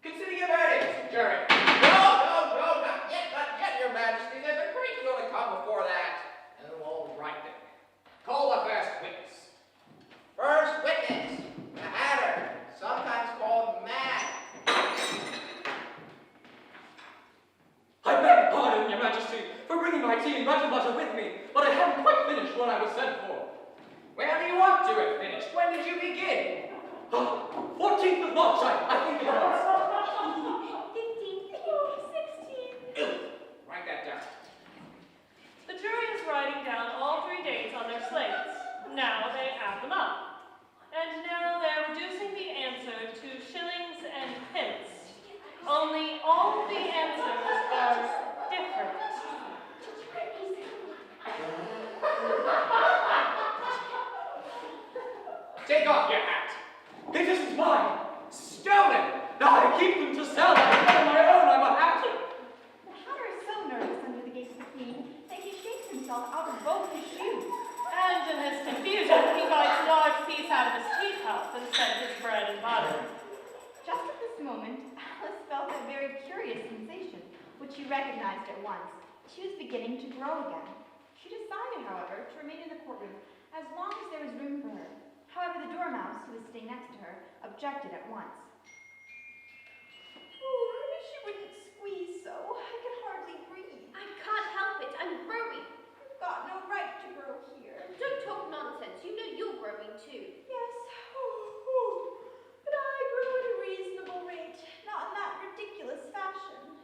Consider your verdict, jury. No, not yet, Your Majesty. There's a great deal to come before that. All right then. Call the first witness. First witness, the Hatter, sometimes called Mad. I beg pardon, Your Majesty, for bringing my tea and bread and butter with me, but I hadn't quite finished what I was sent for. Where do you want to have finished? When did you begin? 14th of March, I think it was. 15, 16. Write that down. The jury is writing down all 3 dates on their slates. Now they add them up. And now they're reducing the answer to shillings and pence. Only all the answers are different. Take off your hat. It isn't mine. Stolen. Now I keep them to sell. I'm on my own. I'm a hatter. The hatter is so nervous under the gates of the queen that he shakes himself out of both his shoes. And in his confusion, he bites a large piece out of his teacup instead of his bread and butter. Just at this moment, Alice felt a very curious sensation, which she recognized at once. She was beginning to grow again. She decided, however, to remain in the courtroom as long as there was room for her. However, the dormouse, who was sitting next to her, objected at once. Oh, I wish you wouldn't squeeze so. I can hardly breathe. I can't help it. I'm growing. You've got no right to grow here. Don't talk nonsense. You know you're growing too. Yes. But I grew at a reasonable rate, not in that ridiculous fashion.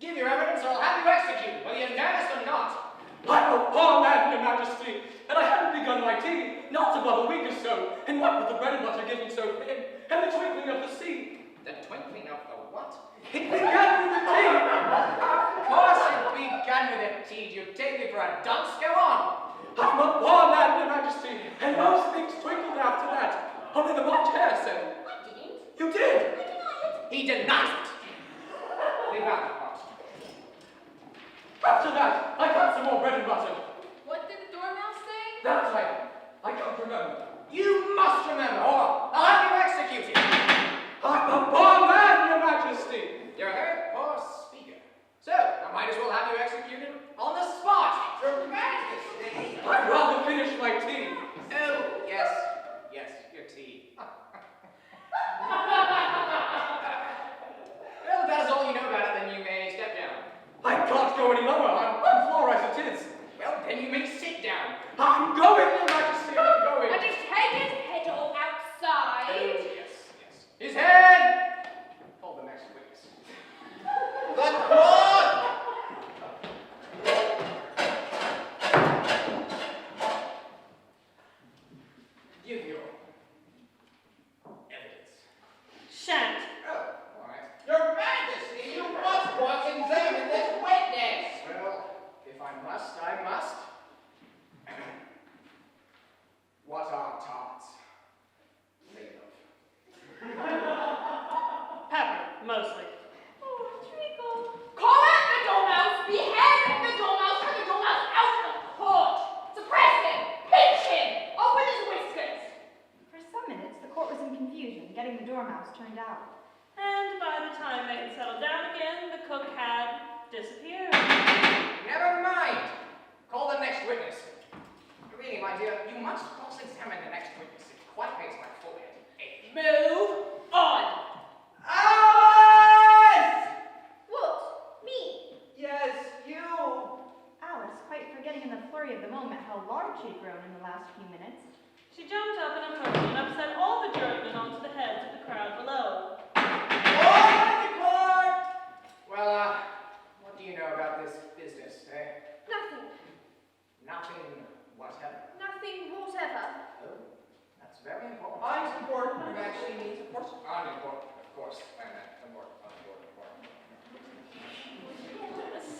Give your evidence or I'll have you executed, whether you're nervous or not. I'm a poor man, Your Majesty, and I hadn't begun my tea, not above a week or so, and what with the bread and butter getting so thin, and the twinkling of the sea. The twinkling of the what? It began with the tea. Of course it began with a tea. You take me for a dunce. Go on. I'm a poor man, Your Majesty, and most things twinkled after that. Only the March Hare said, I didn't. He denies it. Leave out that part. After that, I got some more bread and butter. What did the dormouse say? That's right. I can't remember. You must remember, or I'll have you executed. I'm a poor man, Your Majesty. You're a very poor speaker. So, I might as well have you executed on the spot. Your Majesty. I'd rather finish my tea. Oh, yes, your tea. Well, if that is all you know about it, then you may step down. I can't go any lower. I'm on floor as it is. Well, then you may sit down. I'm going, Your Majesty. I'm going. And just take his head all outside. Oh, yes. His head! Hold the next witness. The court! Give your evidence. Shan't. Oh, all right. Your Majesty, you must cross-examine this witness. Well, if I must, I must. What are tarts made of? Pepper, mostly. Oh, treacle. Call out the dormouse, behead the dormouse, turn the dormouse out of court. Suppress him, pinch him, open his whiskers. For some minutes, the court was in confusion, getting the dormouse turned out. And by the time they had settled down again, the cook had disappeared. Never mind. Call the next witness. Really, my dear, you must cross-examine the next witness. It quite makes my forehead ache. Move on. Alice! What? Me? Yes, you! Alice, quite forgetting in the flurry of the moment how large she'd grown in the last few minutes. She jumped up in a hurry and upset all the jurymen onto the heads of the crowd below. Order the court! Well, what do you know about this business, eh? Nothing. Nothing whatever. Nothing whatever. Oh, that's very important. Unimportant, you actually means important. Unimportant, of course. Important.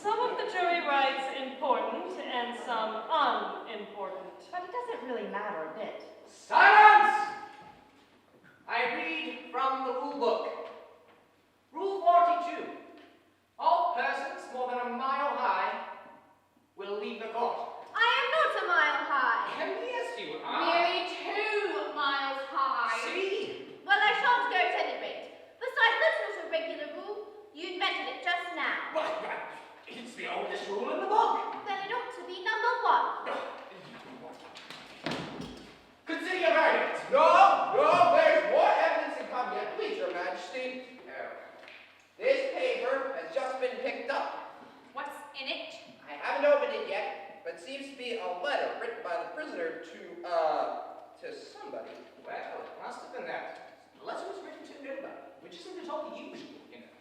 Some of the jury writes important and some unimportant. But it doesn't really matter a bit. Silence! I read from the rule book. Rule 42. All persons more than a mile high will leave the court. I am not a mile high. And yes, you are. Nearly 2 miles high. See? Well, I shan't go at any rate. Besides, that's not a regular rule. You invented it just now. Well, it's the oldest rule in the book. Then it ought to be number 1. Consider your verdict. No, there's more evidence to come yet, please, Your Majesty. This paper has just been picked up. What's in it? I haven't opened it yet, but it seems to be a letter written by the prisoner to somebody. Well, it must have been that. The letter was written to nobody, which isn't at all usual, you know.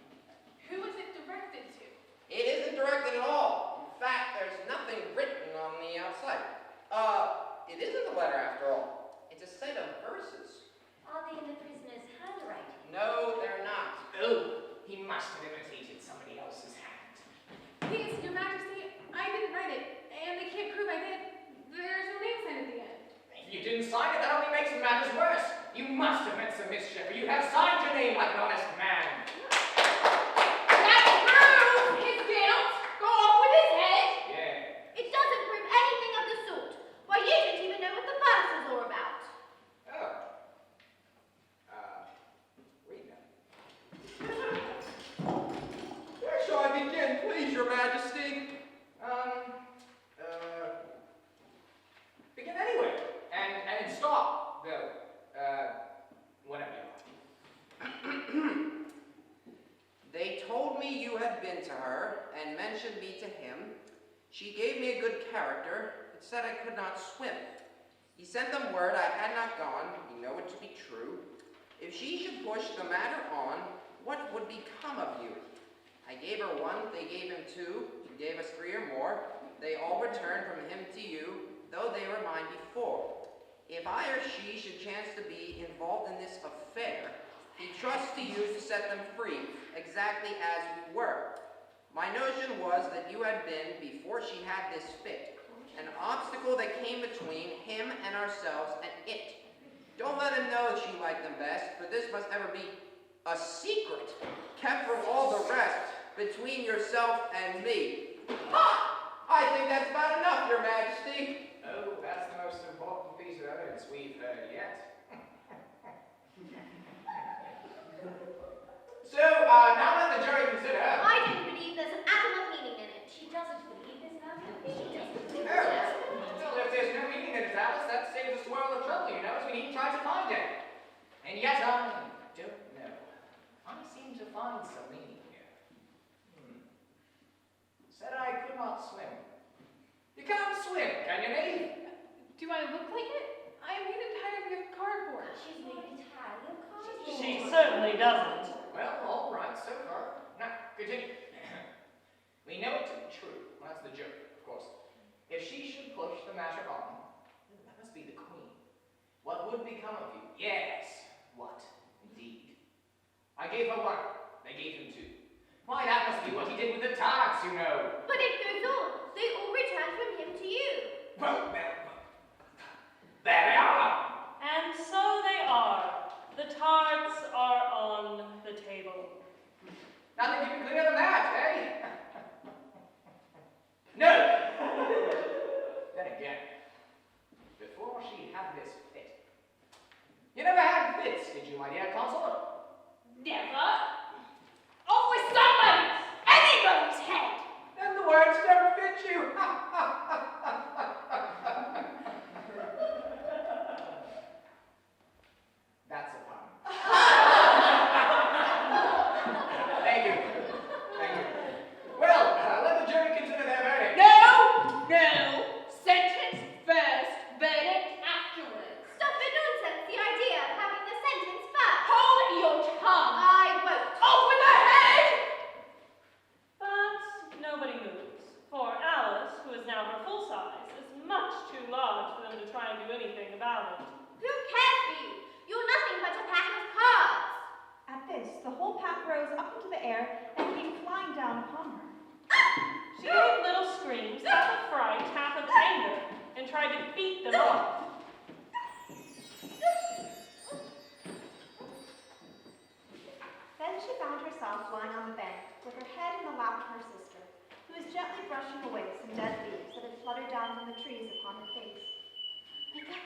Who was it directed to? It isn't directed at all. In fact, there's nothing written on the outside. It isn't a letter after all. It's a set of verses. Are they in the prisoner's handwriting? No, they're not. Oh, he must have imitated somebody else's hand. Please, Your Majesty, I didn't write it, and they can't prove I did. There's no name sign at the end. If you didn't sign it, that only makes matters worse. You must have meant some mischief, or you have signed your name like an honest man. That proves his guilt. Go off with his head. Yeah. It doesn't prove anything of the sort. Why, you didn't even know what the verse was all about. Oh. Read that. Where shall I begin, please, Your Majesty? Begin anywhere. And stop, though. Whatever you like. They told me you had been to her and mentioned me to him. She gave me a good character, but said I could not swim. He sent them word I had not gone. You know it to be true. If she should push the matter on, what would become of you? I gave her 1, they gave him 2, you gave us 3 or more. They all returned from him to you, though they were mine before. If I or she should chance to be involved in this affair, he trusts to you to set them free, exactly as we were. My notion was that you had been, before she had this fit, an obstacle that came between him and ourselves and it. Don't let him know that she liked them best, for this must ever be a secret kept from all the rest between yourself and me. Ha! I think that's about enough, Your Majesty. Oh, that's the most important piece of evidence we've heard yet. So, now let the jury consider. I don't believe there's an atom of meaning in it. She doesn't believe there's an atom of meaning in it. Well, if there's no meaning in it, Alice, that saves us a world of trouble, you know, as we need to try to find it. And yet, I don't know. I seem to find some meaning here. Said I could not swim. You can't swim, can you, Nate? Do I look like it? I am made entirely of cardboard. She's made entirely of cardboard. She certainly doesn't. Well, all right, so far. Now, continue. We know it to be true. Well, that's the joke, of course. If she should push the matter on, that must be the queen. What would become of you? Yes, what, indeed. I gave her one. They gave him two. Why, that must be what he did with the tarts, you know. But it goes on. They all returned from him to you. Well, there they are. And so they are. The tarts are on the table. Nothing can be clearer than that, eh? No! Then again, before she had this fit. You never had fits, did you, my dear Consul? Never. Off with somebody's, anybody's head. Then the words don't fit you. That's a pun. Thank you. Thank you. Well, let the jury consider their verdict. No, no. Sentence first, verdict afterwards. Stop the nonsense. The idea of having the sentence first. Hold your tongue. I won't. Off with the head. But nobody moves, for Alice, who is now her full size, is much too large for them to try and do anything about it. Who cares for you? You're nothing but a pack of cards. At this, the whole pack rose up into the air and came flying down upon her. She gave little screams, half of fright, half of anger, and tried to beat them off. Then she found herself lying on the bank, with her head in the lap of her sister, who was gently brushing away some dead leaves that had fluttered down from the trees upon her face. Wake up.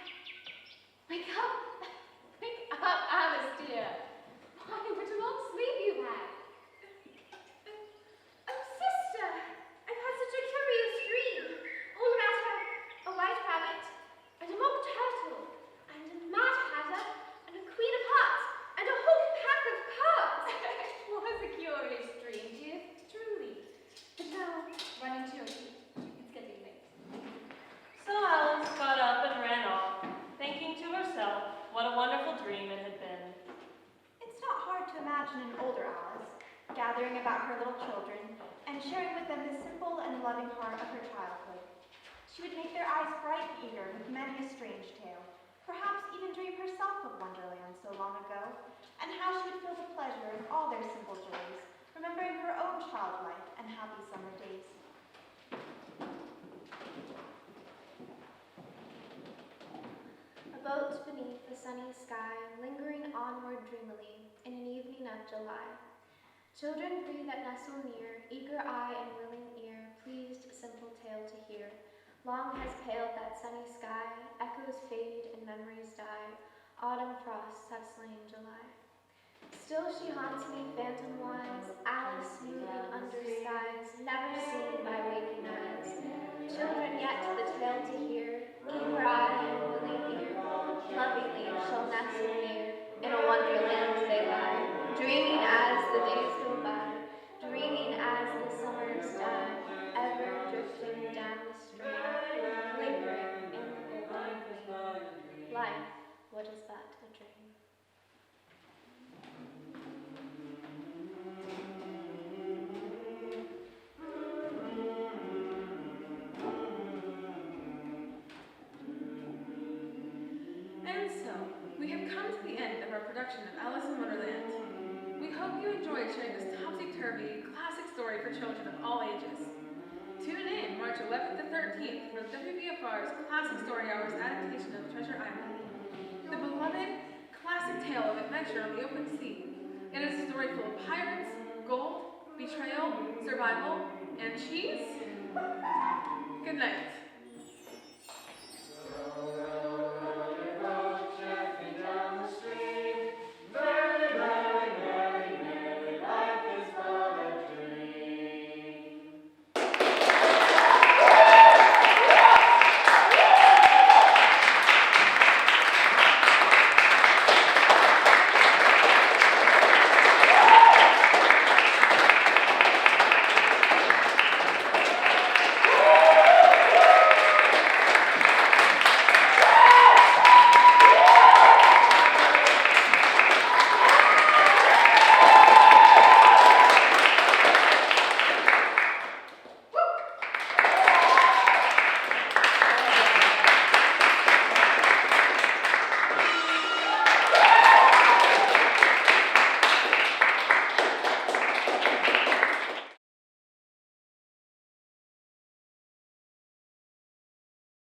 Wake up. Wake up, Alice, dear. Why, what a long sleep you had. Oh, sister. I've had such a curious dream. All about a white rabbit, and a mock turtle, and a mad hatter, and a queen of hearts, and a whole pack of cards. It was a curious dream, dear, truly. But now, running to your feet. It's getting late. So Alice got up and ran off, thinking to herself what a wonderful dream it had been. It's not hard to imagine an older Alice, gathering about her little children and sharing with them the simple and loving heart of her childhood. She would make their eyes bright and eager with many a strange tale, perhaps even dream herself of Wonderland so long ago, and how she would feel the pleasure of all their simple joys, remembering her own child life and happy summer days. A boat beneath the sunny sky, lingering onward dreamily in an evening of July. Children three that nestle near, eager eye and willing ear, pleased simple tale to hear. Long has paled that sunny sky, echoes fade and memories die, autumn frosts have slain July. Still she haunts me phantom-wise, Alice moving under skies, never seen by waking eyes. Children yet the tale to hear, eager eye and willing ear, lovingly shall nestle near, in a wonderland they lie, dreaming as the days go by, dreaming as the summers die, ever drifting down the stream, lingering in the golden green. Life, what is but a dream? And so, we have come to the end of our production of Alice in Wonderland. We hope you enjoyed sharing this topsy-turvy classic story for children of all ages. Tune in March 11th to 13th for WBFR's Classic Story Hours adaptation of Treasure Island, the beloved classic tale of adventure on the open sea. It is betrayal, survival, and cheese? Good night.